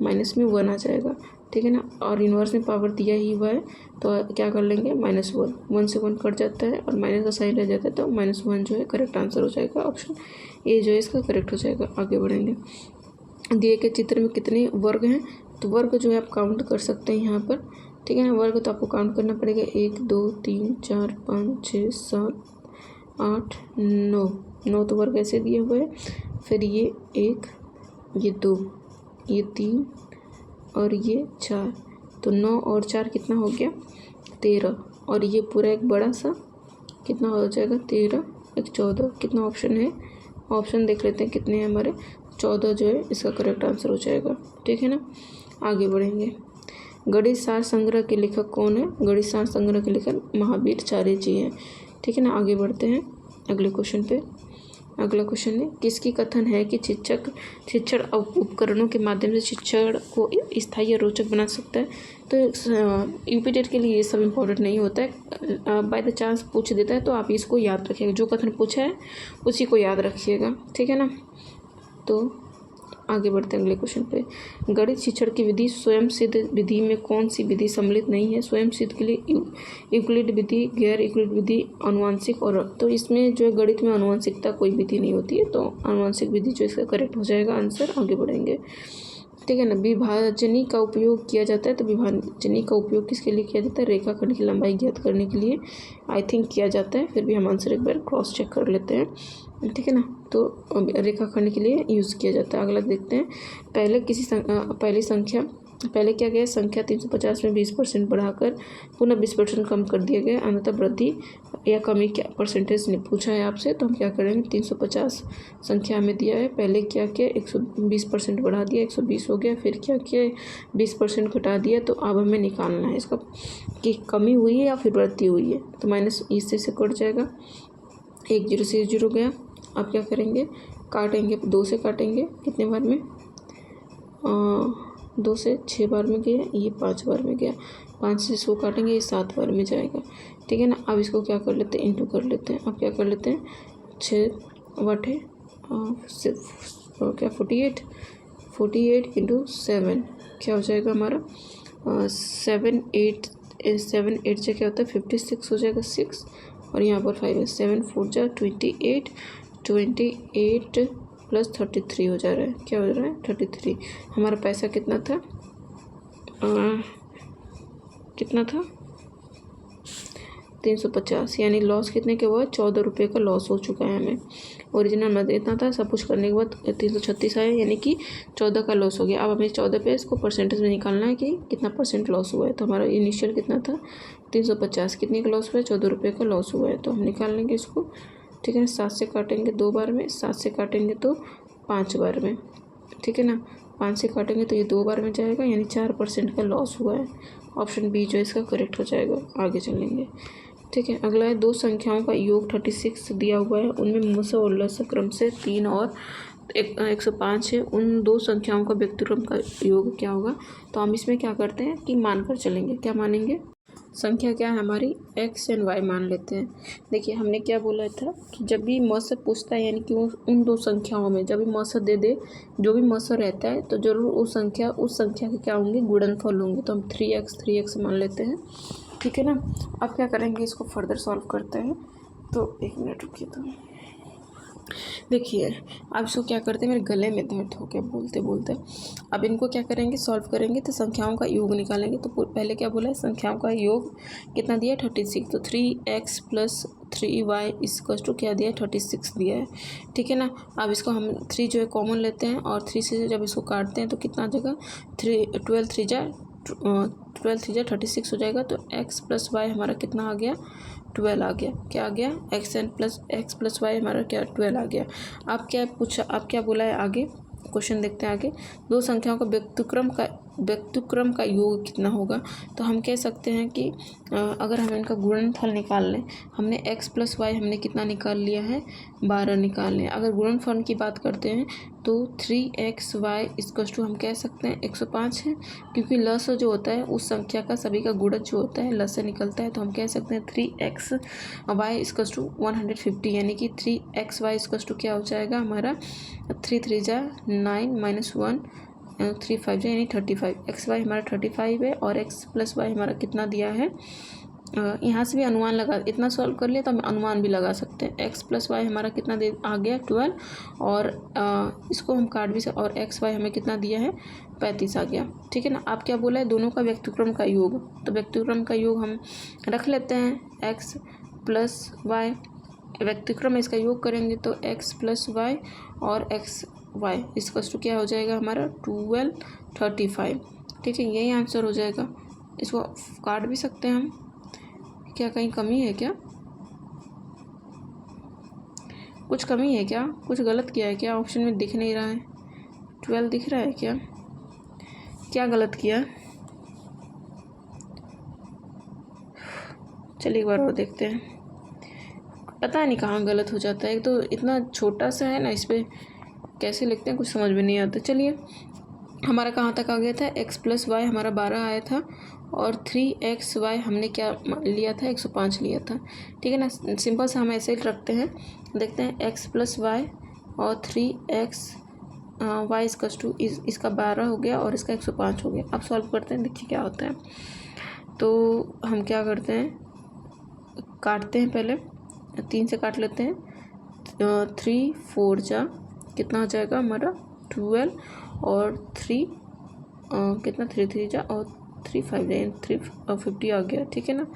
माइनस में 1 आ जाएगा, ठीक है ना। और इन्वर्स में पावर दिया ही हुआ है, तो क्या कर लेंगे, -1, 1 से 1 कट जाता है और माइनस का साइन रह जाता है, तो -1 जो है करेक्ट आंसर हो जाएगा, ऑप्शन ए जो है इसका करेक्ट हो जाएगा। आगे बढ़ेंगे। दिए गए चित्र में कितने वर्ग हैं, तो वर्ग जो है आप काउंट कर सकते हैं यहाँ पर, ठीक है ना। वर्ग तो आपको काउंट करना पड़ेगा, 1 2 3 4 5 6 7 8 9 तो वर्ग ऐसे दिए हुए हैं। फिर ये 1, ये 2, ये 3 और ये 4, तो 9 और 4 कितना हो गया, 13, और ये पूरा एक बड़ा सा कितना हो जाएगा, 13 1 14। कितना ऑप्शन है, ऑप्शन देख लेते हैं कितने हैं हमारे, 14 जो है इसका करेक्ट आंसर हो जाएगा, ठीक है ना। आगे बढ़ेंगे। गणित सार संग्रह के लेखक कौन है, गणित सार संग्रह के लेखक महावीराचार्य जी हैं, ठीक है ना। आगे बढ़ते हैं अगले क्वेश्चन पे। अगला क्वेश्चन है, किसकी कथन है कि शिक्षण उपकरणों के माध्यम से शिक्षण को स्थायी और रोचक बना सकता है। तो यूपी टेट के लिए ये सब इम्पोर्टेंट नहीं होता है, बाय द चांस पूछ देता है तो आप इसको याद रखिएगा, जो कथन पूछा है उसी को याद रखिएगा, ठीक है ना। तो आगे बढ़ते हैं अगले क्वेश्चन पे। गणित शिक्षण की विधि स्वयं सिद्ध विधि में कौन सी विधि सम्मिलित नहीं है। स्वयं सिद्ध के लिए यूक्लिड विधि, गैर यूक्लिड विधि, आनुवंशिक, और तो इसमें जो है गणित में आनुवंशिकता कोई विधि नहीं होती है, तो आनुवंशिक विधि जो इसका करेक्ट हो जाएगा आंसर। आगे बढ़ेंगे, ठीक है ना। विभाजनी का उपयोग किया जाता है, तो विभाजनी का उपयोग किसके लिए किया जाता है, रेखाखंड की लंबाई ज्ञात करने के लिए आई थिंक किया जाता है, फिर भी हम आंसर एक बार क्रॉस चेक कर लेते हैं, ठीक है ना। तो रेखाखंड के लिए यूज़ किया जाता है। अगला देखते हैं, पहले क्या गया, संख्या 350 में 20% बढ़ाकर पुनः 20% कम कर दिया गया, अंततः वृद्धि या कमी क्या परसेंटेज ने पूछा है आपसे, तो हम क्या करेंगे, 350 संख्या में दिया है, पहले क्या किया, 120% बढ़ा दिया, 120 हो गया, फिर क्या किया, 20% घटा दिया। तो अब हमें निकालना है इसका कि कमी हुई है या फिर वृद्धि हुई है, तो माइनस इससे कट जाएगा, 1 0 से 0 गया। अब क्या करेंगे, काटेंगे 2 से काटेंगे कितने बार में, 2 से 6 बार में गया, ये 5 बार में गया, 5 से 100 काटेंगे, ये 7 बार में जाएगा, ठीक है ना। अब इसको क्या कर लेते हैं, इंटू कर लेते हैं। अब क्या कर लेते हैं, 6 बटे क्या 48 इंटू 7 क्या हो जाएगा हमारा 7 8 से क्या होता है 56 हो जाएगा 6, और यहाँ पर 5 है, 7 4 जा 28 प्लस 33 हो जा रहा है, क्या हो रहा है 33। हमारा पैसा कितना था, कितना था 350, यानी लॉस कितने के हुआ, 14 रुपये का लॉस हो चुका है हमें। ओरिजिनल में इतना था, सब कुछ करने के बाद 336 आया, यानी कि 14 का लॉस हो गया। अब हमें 14 पे इसको परसेंटेज में निकालना है कि कितना परसेंट लॉस हुआ है। तो हमारा इनिशियल कितना था 350, कितने का लॉस हुआ है 14 रुपये का लॉस हुआ है। तो हम निकाल लेंगे इसको, ठीक है ना। 7 से काटेंगे 2 बार में, 7 से काटेंगे तो 5 बार में, ठीक है ना। 5 से काटेंगे तो ये 2 बार में जाएगा, यानी 4% का लॉस हुआ है। ऑप्शन बी जो इसका करेक्ट हो जाएगा। आगे चलेंगे, ठीक है। अगला है 2 संख्याओं का योग 36 दिया हुआ है, उनमें मुसा और लसा क्रम से 3 और 105 है। उन 2 संख्याओं का व्यक्तिक्रम का योग क्या होगा। तो हम इसमें क्या करते हैं कि मानकर चलेंगे, क्या मानेंगे, संख्या क्या है हमारी x एंड y मान लेते हैं। देखिए हमने क्या बोला था कि जब भी म से पूछता है, यानी कि उन 2 संख्याओं में जब भी म से दे दे, जो भी म से रहता है तो जरूर उस संख्या के क्या होंगे, गुणनफल होंगे। तो हम 3x मान लेते हैं, ठीक है ना। अब क्या करेंगे, इसको फर्दर सॉल्व करते हैं। तो 1 मिनट रुकिए। तो देखिए अब इसको क्या करते हैं, मेरे गले में दर्द हो गया बोलते बोलते। अब इनको क्या करेंगे, सॉल्व करेंगे तो संख्याओं का योग निकालेंगे। तो पहले क्या बोला है, संख्याओं का योग कितना दिया है 36, तो 3x plus 3y equals to क्या दिया है 36 दिया है, ठीक है ना। अब इसको हम 3 जो है कॉमन लेते हैं, और 3 से जब इसको काटते हैं तो कितना आ जाएगा 12 3 जा 36 हो जाएगा। तो x प्लस वाई हमारा कितना आ गया 12 आ गया। क्या आ गया, x प्लस वाई हमारा क्या 12 आ गया। आप क्या बोला है आगे, क्वेश्चन देखते हैं आगे। 2 संख्याओं का व्यक्तिक्रम का योग कितना होगा। तो हम कह सकते हैं कि अगर हम इनका गुणनफल निकाल लें, हमने x प्लस वाई हमने कितना निकाल लिया है 12 निकाल लें। अगर गुणनफल की बात करते हैं तो 3xy इक्वल्स टू हम कह सकते हैं 105 है, क्योंकि लस जो होता है उस संख्या का सभी का गुणज जो होता है लस से निकलता है। तो हम कह सकते हैं 3xy इक्वल्स टू 150, यानी कि 3xy इक्वल्स टू क्या हो जाएगा हमारा 3 3 जा 9 माइनस 1 3 5 यानी 35। एक्स वाई हमारा 35 है, और x प्लस वाई हमारा कितना दिया है, यहाँ से भी अनुमान लगा, इतना सॉल्व कर लिया तो हम अनुमान भी लगा सकते हैं। x प्लस वाई हमारा कितना दे आ गया 12, और इसको हम काट भी सकते, और एक्स वाई हमें कितना दिया है 35 आ गया, ठीक है ना। आप क्या बोला है, दोनों का व्यक्तिक्रम का योग। तो व्यक्तिक्रम का योग हम रख लेते हैं x प्लस वाई, व्यक्तिक्रम इसका योग करेंगे तो x प्लस वाई और x वाई इसका टू क्या हो जाएगा हमारा 12 35, ठीक है। यही आंसर हो जाएगा। इसको काट भी सकते हैं हम, क्या कहीं कमी है क्या, कुछ कमी है क्या, कुछ गलत किया है क्या, ऑप्शन में दिख नहीं रहा है 12 दिख रहा है क्या, क्या गलत किया। चलिए एक बार और देखते हैं, पता नहीं कहाँ गलत हो जाता है। एक तो इतना छोटा सा है ना, इस पर कैसे लिखते हैं कुछ समझ में नहीं आता। चलिए हमारा कहाँ तक आ गया था, x प्लस वाई हमारा 12 आया था, और 3xy हमने क्या लिया था 105 लिया था, ठीक है ना। सिंपल सा हम ऐसे ही रखते हैं, देखते हैं x प्लस वाई और 3xy इसका टू इसका 12 हो गया और इसका 105 हो गया। अब सॉल्व करते हैं, देखिए क्या होता है। तो हम क्या करते हैं, काटते हैं, पहले 3 से काट लेते हैं, 3 4 जा कितना हो जाएगा हमारा 12, और 3 कितना 3 3 जा और 3 5 जाए 350 आ गया, ठीक है ना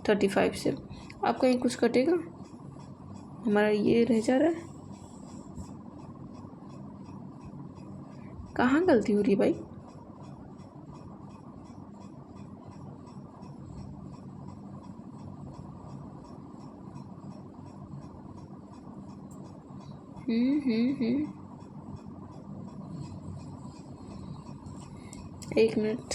35 से। अब कहीं कुछ कटेगा, हमारा ये रह जा रहा है, कहाँ गलती हो रही भाई। एक मिनट,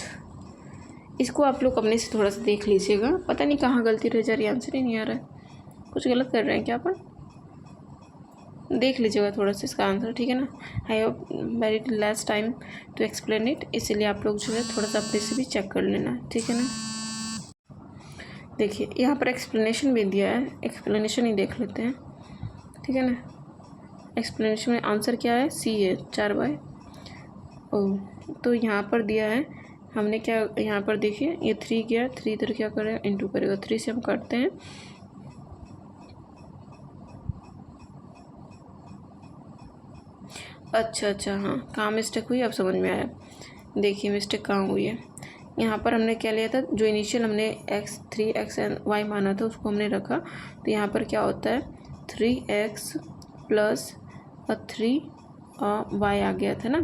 इसको आप लोग अपने से थोड़ा सा देख लीजिएगा, पता नहीं कहाँ गलती रह जा रही है, आंसर ही नहीं आ रहा है, कुछ गलत कर रहे हैं क्या अपन। देख लीजिएगा थोड़ा सा इसका आंसर, ठीक है ना। I have very less time to explain it, इसीलिए आप लोग जो है थोड़ा सा अपने से भी चेक कर लेना, ठीक है ना। देखिए यहाँ पर एक्सप्लेनेशन भी दिया है, एक्सप्लेनेशन ही देख लेते हैं, ठीक है ना। एक्सप्लेनेशन में आंसर क्या है, सी है 4/। तो यहाँ पर दिया है, हमने क्या यहाँ पर देखिए ये 3 गया, 3 इधर क्या करेगा, इंटू करेगा, 3 से हम काटते हैं। अच्छा हाँ, कहाँ मिस्टेक हुई अब समझ में आया। देखिए मिस्टेक कहाँ हुई है, यहाँ पर हमने क्या लिया था, जो इनिशियल हमने x3 x एंड y माना था उसको हमने रखा। तो यहाँ पर क्या होता है 3x प्लस 3 y आ गया था ना,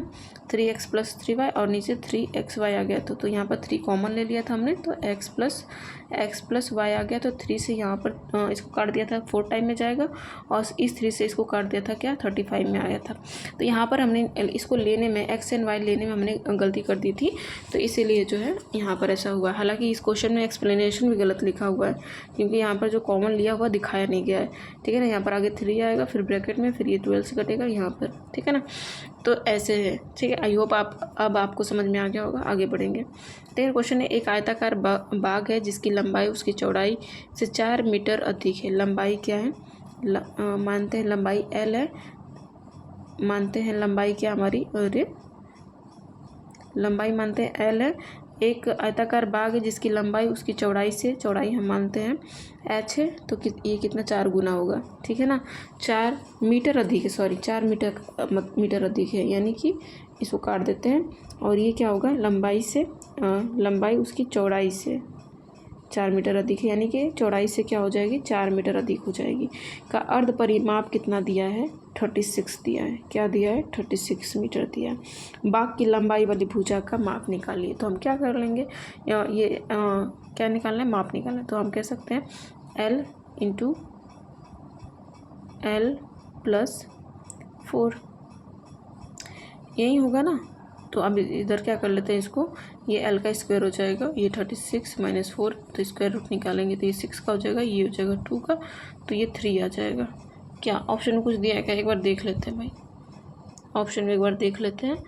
3x प्लस 3y और नीचे 3xy आ गया था। तो यहाँ पर 3 कॉमन ले लिया था हमने, तो x प्लस y आ गया। तो 3 से यहाँ पर इसको काट दिया था 4 टाइम में जाएगा, और इस 3 से इसको काट दिया था क्या 35 में आया था। तो यहाँ पर हमने इसको लेने में x एंड y लेने में हमने गलती कर दी थी, तो इसीलिए जो है यहाँ पर ऐसा हुआ। हालाँकि इस क्वेश्चन में एक्सप्लेनेशन भी गलत लिखा हुआ है, क्योंकि यहाँ पर जो कॉमन लिया हुआ दिखाया नहीं गया है, ठीक है ना। यहाँ पर आगे 3 आएगा, फिर ब्रैकेट में, फिर ये 12 से कटेगा यहाँ पर, ठीक है ना। तो ऐसे है, ठीक है। आई होप अब आपको समझ में आ गया होगा। आगे बढ़ेंगे। देखिए क्वेश्चन है, एक आयताकार बाग है जिसकी लंबाई उसकी चौड़ाई से 4 मीटर अधिक है। लंबाई क्या है, मानते हैं लंबाई L है, मानते हैं लंबाई क्या हमारी, अरे लंबाई मानते हैं L है। एक आयताकार बाग है जिसकी लंबाई उसकी चौड़ाई से, चौड़ाई हम मानते हैं h है, तो ये कितना 4 गुना होगा, ठीक है ना। 4 मीटर अधिक है, सॉरी 4 मीटर अधिक है, यानी कि इसको काट देते हैं। और ये क्या होगा, लंबाई से लंबाई उसकी चौड़ाई से 4 मीटर अधिक है, यानी कि चौड़ाई से क्या हो जाएगी 4 मीटर अधिक हो जाएगी। का अर्ध परिमाप कितना दिया है, 36 दिया है। क्या दिया है, 36 मीटर दिया है। बाग की लंबाई वाली भुजा का माप निकालिए। तो हम क्या कर लेंगे, क्या निकालना है, माप निकालना है। तो हम कह सकते हैं L इंटू L प्लस 4, यही होगा ना। तो अब इधर क्या कर लेते हैं इसको, ये L का स्क्वायर हो जाएगा, ये 36 माइनस 4, तो स्क्वायर रूट निकालेंगे तो ये 6 का हो जाएगा, ये हो जाएगा 2 का, तो ये 3 आ जाएगा। क्या ऑप्शन में कुछ दिया है क्या, एक बार देख लेते हैं भाई, ऑप्शन में एक बार देख लेते हैं,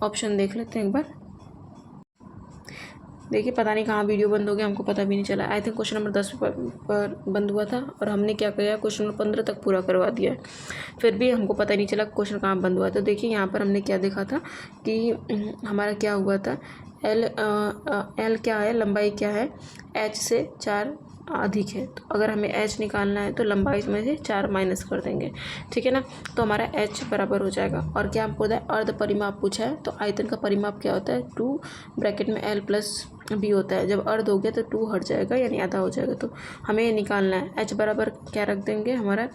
ऑप्शन देख लेते हैं एक बार। देखिए पता नहीं कहाँ वीडियो बंद हो गया, हमको पता भी नहीं चला। आई थिंक क्वेश्चन नंबर 10 पर बंद हुआ था, और हमने क्या किया, क्वेश्चन नंबर 15 तक पूरा करवा दिया, फिर भी हमको पता ही नहीं चला क्वेश्चन कहाँ बंद हुआ। तो देखिए यहाँ पर हमने क्या देखा था कि हमारा क्या हुआ था, L क्या है, लंबाई क्या है, h से 4 अधिक है। तो अगर हमें h निकालना है तो लंबाई में से 4 माइनस कर देंगे, ठीक है ना। तो हमारा h बराबर हो जाएगा। और क्या हमको अर्ध परिमाप पूछा है, तो आयतन का परिमाप क्या होता है, 2 ब्रैकेट में L प्लस b होता है। जब अर्ध हो गया तो 2 हट जाएगा, यानी आधा हो जाएगा। तो हमें ये निकालना है, h बराबर क्या रख देंगे, हमारा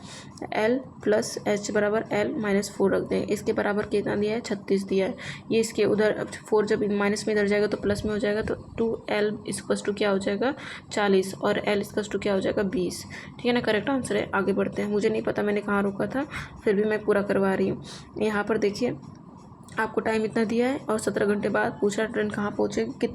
L प्लस h बराबर L माइनस 4 रख देंगे। इसके बराबर कितना दिया है, 36 दिया है। ये इसके उधर 4 जब माइनस में इधर जाएगा तो प्लस में हो जाएगा, तो 2L इक्वल्स टू क्या हो जाएगा 40, और L इक्वल्स टू क्या हो जाएगा 20, ठीक है ना। करेक्ट आंसर है। आगे बढ़ते हैं। मुझे नहीं पता मैंने कहाँ रोका था, फिर भी मैं पूरा करवा रही हूँ। यहाँ पर देखिए आपको टाइम इतना दिया है, और 17 घंटे बाद पूछा ट्रेन कहाँ पहुँचेगी,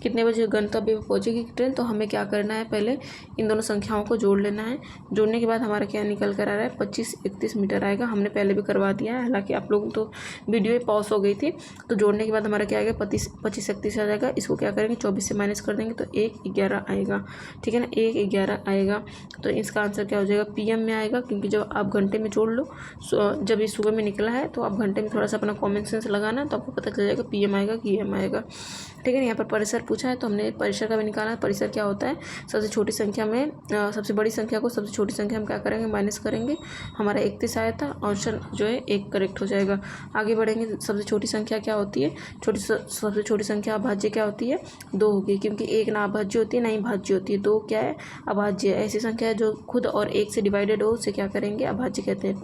कितने बजे गंतव्य पर पहुँचेगी ट्रेन। तो हमें क्या करना है, पहले इन दोनों संख्याओं को जोड़ लेना है। जोड़ने के बाद हमारा क्या निकल कर आ रहा है, 25-31 मीटर आएगा। हमने पहले भी करवा दिया है, हालांकि आप लोग तो वीडियो पॉज हो गई थी। तो जोड़ने के बाद हमारा क्या आएगा, 25-31 आ जाएगा। इसको क्या करेंगे, 24 से माइनस कर देंगे तो 1-11 आएगा, ठीक है ना, 1-11 आएगा। तो इसका आंसर क्या हो जाएगा, PM में आएगा, क्योंकि जब आप घंटे में जोड़ लो, जब ये सुबह में निकला है तो आप घंटे में थोड़ा सा अपना कॉमन सेंस लगाना, तो आपको पता चल जाएगा PM आएगा कि EM आएगा, ठीक है ना। यहाँ पर परिसर पूछा है, तो हमने परिसर का भी निकाला। परिसर क्या होता है, सबसे छोटी संख्या में सबसे बड़ी संख्या को सबसे छोटी संख्या हम क्या करेंगे, माइनस करेंगे। हमारा 31 आया था, ऑप्शन जो है 1 करेक्ट हो जाएगा। आगे बढ़ेंगे। सबसे छोटी संख्या क्या होती है, सबसे छोटी संख्या अभाज्य क्या होती है, 2 होगी, क्योंकि 1 ना अभाज्य होती है ना ही भाज्य होती है। 2 क्या है, अभाज्य है। ऐसी संख्या है जो खुद और 1 से डिवाइडेड हो, उसे क्या करेंगे, अभाज्य कहते हैं।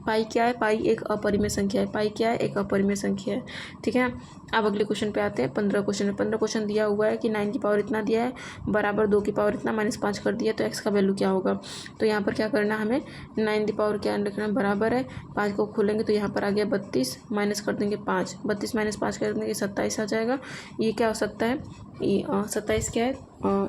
पाई क्या है, पाई एक अपरिमेय संख्या है। पाई क्या है, एक अपरिमेय संख्या है, ठीक है। अब अगले क्वेश्चन पे आते हैं। 15 क्वेश्चन दिया हुआ है कि 9 की पावर इतना दिया है बराबर 2 की पावर इतना माइनस 5 कर दिया, तो x का वैल्यू क्या होगा। तो यहाँ पर क्या करना, हमें 9 की पावर क्या रखना, बराबर है 5 को खोलेंगे तो यहाँ पर आ गया 32, माइनस कर देंगे 5, 32 माइनस 5 कर देंगे 27 आ जाएगा। ये क्या हो सकता है, ये 27 क्या है,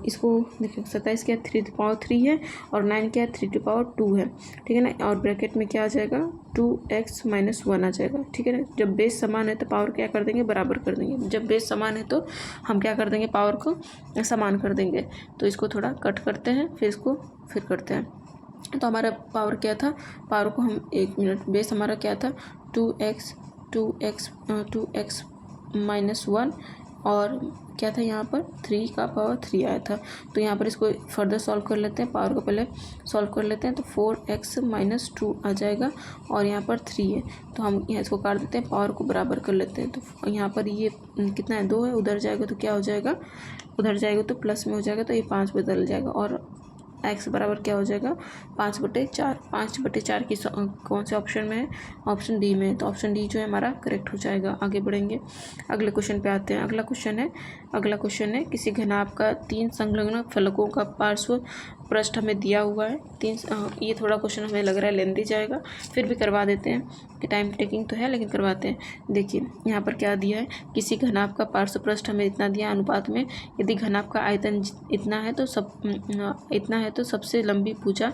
इसको देखिए 27 क्या है 3⁻³ है, और 9 क्या है 3⁻² है, ठीक है ना। और ब्रैकेट में क्या आ जाएगा 2x - 1 आ जाएगा, ठीक है ना। जब बेस समान है तो पावर क्या कर देंगे, बराबर कर देंगे। जब बेस समान है तो हम क्या कर देंगे, पावर को समान कर देंगे। तो इसको थोड़ा कट करते हैं, फिर इसको फिर करते हैं। तो हमारा पावर क्या था, पावर को हम 1 मिनट, बेस हमारा क्या था 2x - 1, और क्या था यहाँ पर 3 का पावर 3 आया था। तो यहाँ पर इसको फर्दर सॉल्व कर लेते हैं, पावर को पहले सॉल्व कर लेते हैं। तो 4x - 2 आ जाएगा, और यहाँ पर 3 है तो हम यहाँ इसको काट देते हैं, पावर को बराबर कर लेते हैं। तो यहाँ पर ये कितना है 2 है, उधर जाएगा तो क्या हो जाएगा, उधर जाएगा तो प्लस में हो जाएगा, तो ये 5 बदल जाएगा, और x बराबर क्या हो जाएगा 5/4। 5/4 की कौन से ऑप्शन में है, ऑप्शन डी में है। तो ऑप्शन डी जो है हमारा करेक्ट हो जाएगा। आगे बढ़ेंगे, अगले क्वेश्चन पे आते हैं। अगला क्वेश्चन है किसी घनाभ का 3 संलग्न फलकों का पार्श्व पृष्ठ हमें दिया हुआ है। ये थोड़ा क्वेश्चन हमें लग रहा है लेंथी जाएगा, फिर भी करवा देते हैं कि टाइम टेकिंग तो है, लेकिन करवाते हैं। देखिए यहाँ पर क्या दिया है, किसी घनाभ का पार्श्व पृष्ठ हमें इतना दिया अनुपात में, यदि घनाभ का आयतन इतना है तो सबसे लंबी भुजा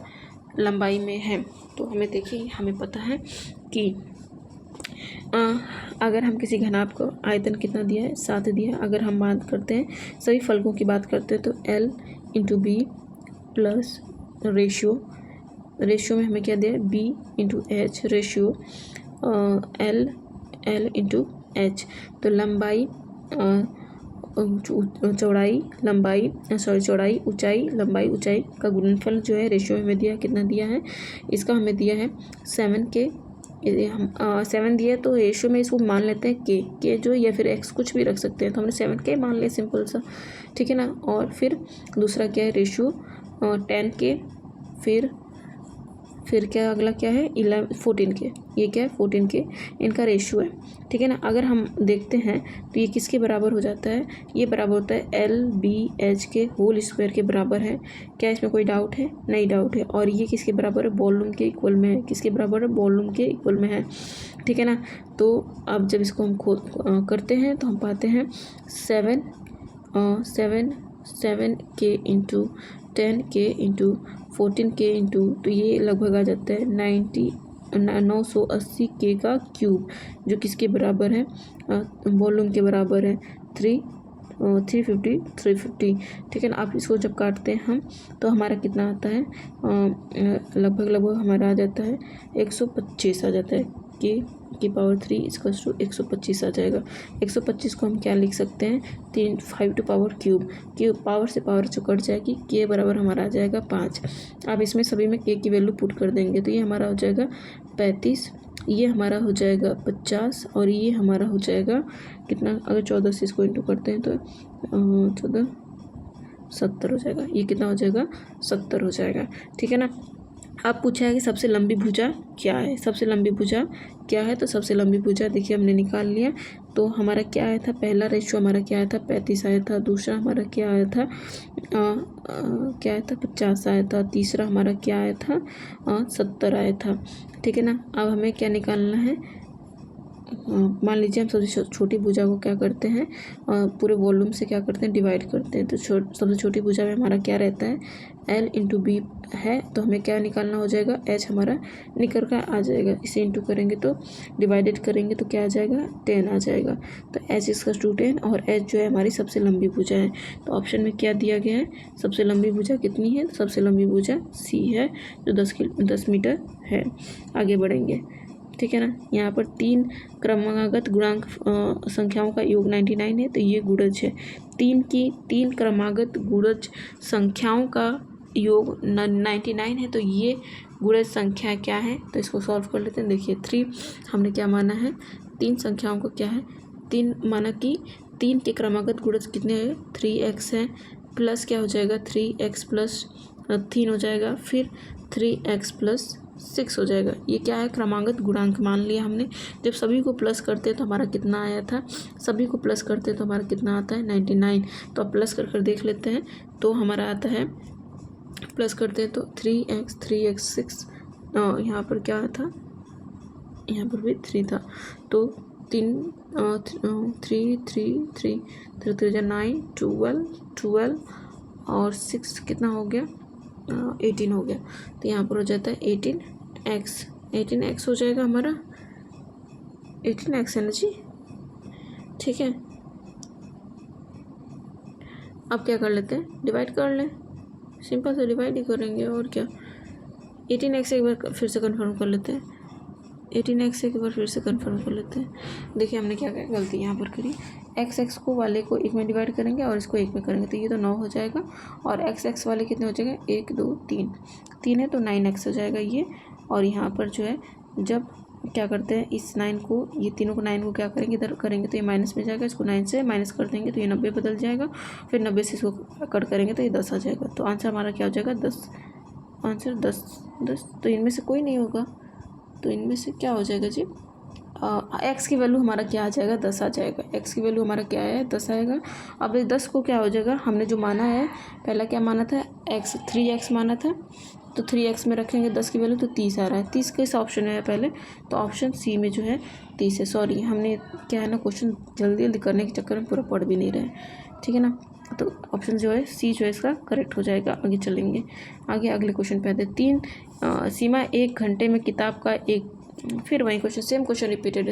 लंबाई में है। तो हमें देखिए, हमें पता है कि अगर हम किसी घनाभ को आयतन कितना दिया है 7 दिया है। अगर हम बात करते हैं सभी फलकों की बात करते हैं तो L × B प्लस रेशियो में हमें क्या दिया है B × H ratio L × H। तो लंबाई चौड़ाई ऊंचाई का गुणनफल जो है रेशियो में हमें दिया, कितना दिया है, इसका हमें दिया है 7K। हम 7 दिया तो रेशियो में इसको मान लेते हैं के जो, या फिर x कुछ भी रख सकते हैं। तो हमने 7K मान लिया, सिंपल सा, ठीक है ना। और फिर दूसरा क्या है रेशियो 10K, फिर क्या अगला क्या है 14K, ये क्या है 14K इनका रेशियो है, ठीक है ना। अगर हम देखते हैं तो ये किसके बराबर हो जाता है, ये बराबर होता है LBH के होल स्क्वायर के बराबर है। क्या इसमें कोई डाउट है, नहीं डाउट है। और ये किसके बराबर है, वॉल्यूम के इक्वल में है। किसके बराबर है, वॉल्यूम के इक्वल में है, ठीक है ना। तो अब जब इसको हम करते हैं तो हम पाते हैं 7K × 10K × 14K × तो ये लगभग आ जाता है 980K का क्यूब, जो किसके बराबर है, वॉल्यूम के बराबर है 350, ठीक है ना। आप इसको जब काटते हैं हम तो हमारा कितना आता है, लगभग हमारा आ जाता है 125 आ जाता है। की पावर 3 = 125 आ जाएगा। 125 को हम क्या लिख सकते हैं, 5 टू पावर क्यूब, कि पावर से पावर जो कट जाएगी, के बराबर हमारा आ जाएगा 5। अब इसमें सभी में के की वैल्यू पुट कर देंगे तो ये हमारा हो जाएगा 35, ये हमारा हो जाएगा 50, और ये हमारा हो जाएगा कितना, अगर 14 से इसको इंटू करते हैं तो 14 70 हो जाएगा। ये कितना हो जाएगा 70 हो जाएगा, ठीक है ना। अब पूछा है कि सबसे लंबी भुजा क्या है, सबसे लंबी भुजा क्या है। तो सबसे लंबी भुजा देखिए हमने निकाल लिया। तो हमारा क्या आया था, पहला रेशियो हमारा क्या आया था 35 आया था, दूसरा हमारा क्या आया था 50 आया था, तीसरा हमारा क्या आया था 70 आया था, ठीक है ना। अब हमें क्या निकालना है, मान लीजिए हम सबसे छोटी भुजा को क्या करते हैं, पूरे वॉल्यूम से क्या करते हैं डिवाइड करते हैं। तो सबसे छोटी भुजा में हमारा क्या रहता है L × B है, तो हमें क्या निकालना हो जाएगा, H हमारा निकल कर आ जाएगा। इसे इंटू करेंगे तो डिवाइडेड करेंगे तो क्या आ जाएगा 10 आ जाएगा। तो H = 10, और H जो है हमारी सबसे लंबी भुजा है। तो ऑप्शन में क्या दिया गया है, सबसे लंबी भुजा कितनी है, सबसे लंबी भुजा C है, जो 10 मीटर है। आगे बढ़ेंगे, ठीक है ना। यहाँ पर 3 क्रमागत गुणांक संख्याओं का योग 99 है, तो ये गुणज है। 3 क्रमागत गुणज संख्याओं का योग 99 है, तो ये गुणज संख्या क्या है, तो इसको सॉल्व कर लेते हैं। देखिए 3 हमने क्या माना है, 3 संख्याओं को क्या है, 3 माना कि 3 के क्रमागत गुणज कितने हैं 3x है, प्लस क्या हो जाएगा 3x + 3 हो जाएगा, फिर 3x + 6 हो जाएगा। ये क्या है, क्रमागत गुणांक मान लिया हमने। जब सभी को प्लस करते हैं तो हमारा कितना आया था, सभी को प्लस करते हैं तो हमारा कितना आता है 99। तो अब प्लस कर देख लेते हैं, तो हमारा आता है, प्लस करते हैं तो 3x 6, यहाँ पर क्या था, यहाँ पर भी 3 था, तो 3 3 3 3 3 9 12 और 6 कितना हो गया 18 हो गया। तो यहाँ पर हो जाता है 18x हो जाएगा हमारा 18x है ना जी। ठीक है, अब क्या कर लेते हैं, डिवाइड कर लें, सिंपल से डिवाइड ही करेंगे और क्या। 18x एक बार फिर से कंफर्म कर लेते हैं, 18x एक बार फिर से कंफर्म कर लेते हैं। देखिए हमने क्या क्या गलती यहाँ पर करी, x को वाले को 1 में डिवाइड करेंगे और इसको 1 में करेंगे तो ये तो 9 हो जाएगा, और x वाले कितने हो जाएगा 1 2 3 है तो 9x हो जाएगा ये। और यहाँ पर जो है जब क्या करते हैं इस 9 को, ये तीनों को 9 को क्या करेंगे इधर करेंगे तो ये माइनस में जाएगा, इसको 9 से माइनस कर देंगे तो ये 90 बदल जाएगा, फिर 90 से इसको कट करेंगे तो ये 10 आ जाएगा। तो आंसर हमारा क्या हो जाएगा 10, आंसर 10। तो इनमें से कोई नहीं होगा, तो इनमें से क्या हो जाएगा जी, x की वैल्यू हमारा क्या आ जाएगा 10 आ जाएगा, x की वैल्यू हमारा क्या है 10 आएगा। अब इस 10 को क्या हो जाएगा, हमने जो माना है पहला क्या माना था x 3x माना था, तो 3x में रखेंगे 10 की वैल्यू तो 30 आ रहा है। 30 किस ऑप्शन में है पहले, तो ऑप्शन सी में जो है 30 है। सॉरी हमने क्या है ना क्वेश्चन जल्दी करने के चक्कर में पूरा पढ़ भी नहीं रहे, ठीक है ना। तो ऑप्शन जो है सी जो है इसका करेक्ट हो जाएगा। आगे चलेंगे, आगे अगले क्वेश्चन पे आते हैं। सीमा 1 घंटे में किताब का एक, फिर वही क्वेश्चन, सेम क्वेश्चन रिपीटेड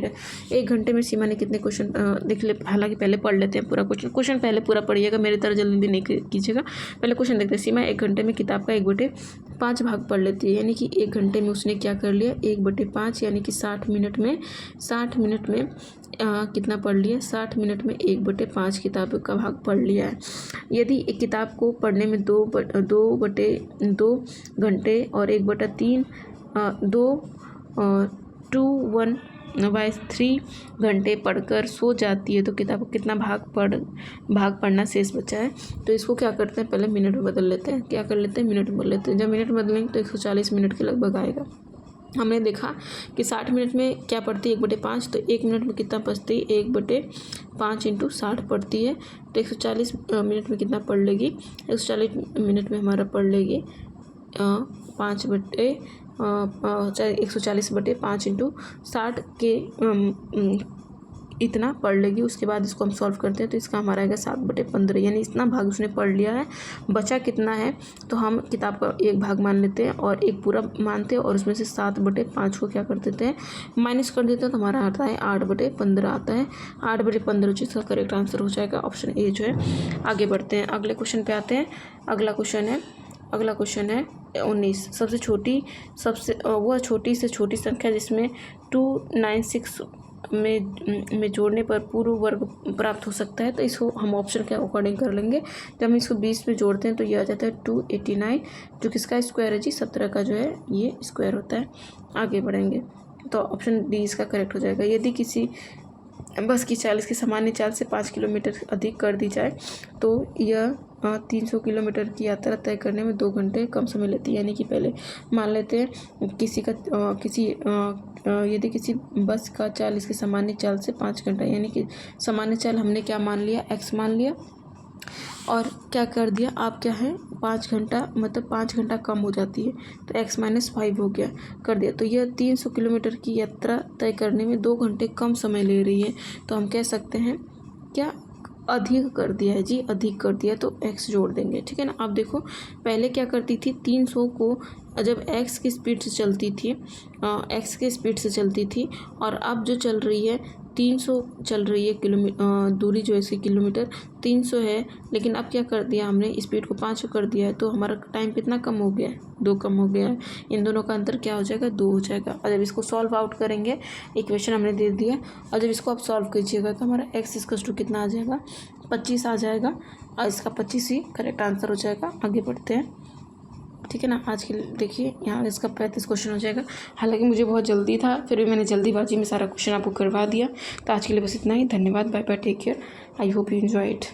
है। 1 घंटे में सीमा ने कितने क्वेश्चन देख ले, हालांकि पहले पढ़ लेते हैं पूरा क्वेश्चन पहले पूरा पढ़िएगा, मेरी तरह जल्दी नहीं कीजिएगा। पहले क्वेश्चन देखते हैं। सीमा 1 घंटे में किताब का 1/5 भाग पढ़ लेती है, यानी कि 1 घंटे में उसने क्या कर लिया 1/5, यानी कि 60 मिनट में कितना पढ़ लिया, 60 मिनट में 1/5 किताब का भाग पढ़ लिया है। यदि एक किताब को पढ़ने में 2/2 घंटे और 1/3 2/3 घंटे पढ़कर सो जाती है तो किताब को कितना भाग पढ़ना शेष बचा है। तो इसको क्या करते हैं, पहले मिनट में बदल लेते हैं। क्या कर लेते हैं, मिनट में बदल लेते हैं। जब मिनट में बदलेंगे तो 140 मिनट के लगभग आएगा। हमने देखा कि 60 मिनट में क्या पड़ती है 1/5, तो 1 मिनट में कितना बचती है 1/5 × 60 पड़ती है, तो 140 मिनट में कितना पढ़ लेगी, 140 मिनट में हमारा पढ़ लेगी 140/5 × 60 के इतना पढ़ लेगी। उसके बाद इसको हम सॉल्व करते हैं तो इसका हमारा आएगा 7/15, यानी इतना भाग उसने पढ़ लिया है। बचा कितना है, तो हम किताब का एक भाग मान लेते हैं और एक पूरा मानते हैं और उसमें से 7/5 को क्या कर देते हैं माइनस कर देते हैं, तो हमारा आता है 8/15 आता है। 8/15 जिसका करेक्ट आंसर हो जाएगा ऑप्शन ए जो है। आगे बढ़ते हैं, अगले क्वेश्चन पे आते हैं। अगला क्वेश्चन है 19। वह छोटी से छोटी संख्या जिसमें 296 में जोड़ने पर पूर्ण वर्ग प्राप्त हो सकता है, तो इसको हम ऑप्शन के अकॉर्डिंग कर लेंगे। जब हम इसको 20 में जोड़ते हैं तो ये आ जाता है 289, जो किसका स्क्वायर है जी 17 का जो है ये स्क्वायर होता है। आगे बढ़ेंगे तो ऑप्शन डी इसका करेक्ट हो जाएगा। यदि किसी बस की चाल इसकी सामान्य चाल से 5 किलोमीटर अधिक कर दी जाए तो यह 300 किलोमीटर की यात्रा तय करने में 2 घंटे कम समय लेती है। यानी कि पहले मान लेते हैं यदि किसी बस का चाल इसकी सामान्य चाल से 5 घंटा, यानी कि सामान्य चाल हमने क्या मान लिया x मान लिया और क्या कर दिया आप क्या है 5 घंटा, मतलब 5 घंटा कम हो जाती है तो x - 5 हो गया कर दिया, तो यह 300 किलोमीटर की यात्रा तय करने में 2 घंटे कम समय ले रही है। तो हम कह सकते हैं क्या अधिक कर दिया है जी, अधिक कर दिया तो x जोड़ देंगे, ठीक है ना। अब देखो पहले क्या करती थी 300 को जब x की स्पीड से चलती थी और अब जो चल रही है 300 चल रही है दूरी जो है इसकी किलोमीटर 300 है, लेकिन अब क्या कर दिया हमने स्पीड को 5 कर दिया है, तो हमारा टाइम कितना कम हो गया है 2 कम हो गया है। इन दोनों का अंतर क्या हो जाएगा 2 हो जाएगा। और जब इसको सॉल्व आउट करेंगे, इक्वेशन हमने दे दिया और जब इसको आप सॉल्व कीजिएगा तो हमारा x कितना आ जाएगा 25 आ जाएगा और इसका 25 ही करेक्ट आंसर हो जाएगा। आगे बढ़ते हैं, ठीक है ना। आज के देखिए यहाँ इसका 35 क्वेश्चन हो जाएगा। हालांकि मुझे बहुत जल्दी था, फिर भी मैंने जल्दीबाजी में सारा क्वेश्चन आपको करवा दिया। तो आज के लिए बस इतना ही। धन्यवाद, bye bye, take care, I hope you enjoy it.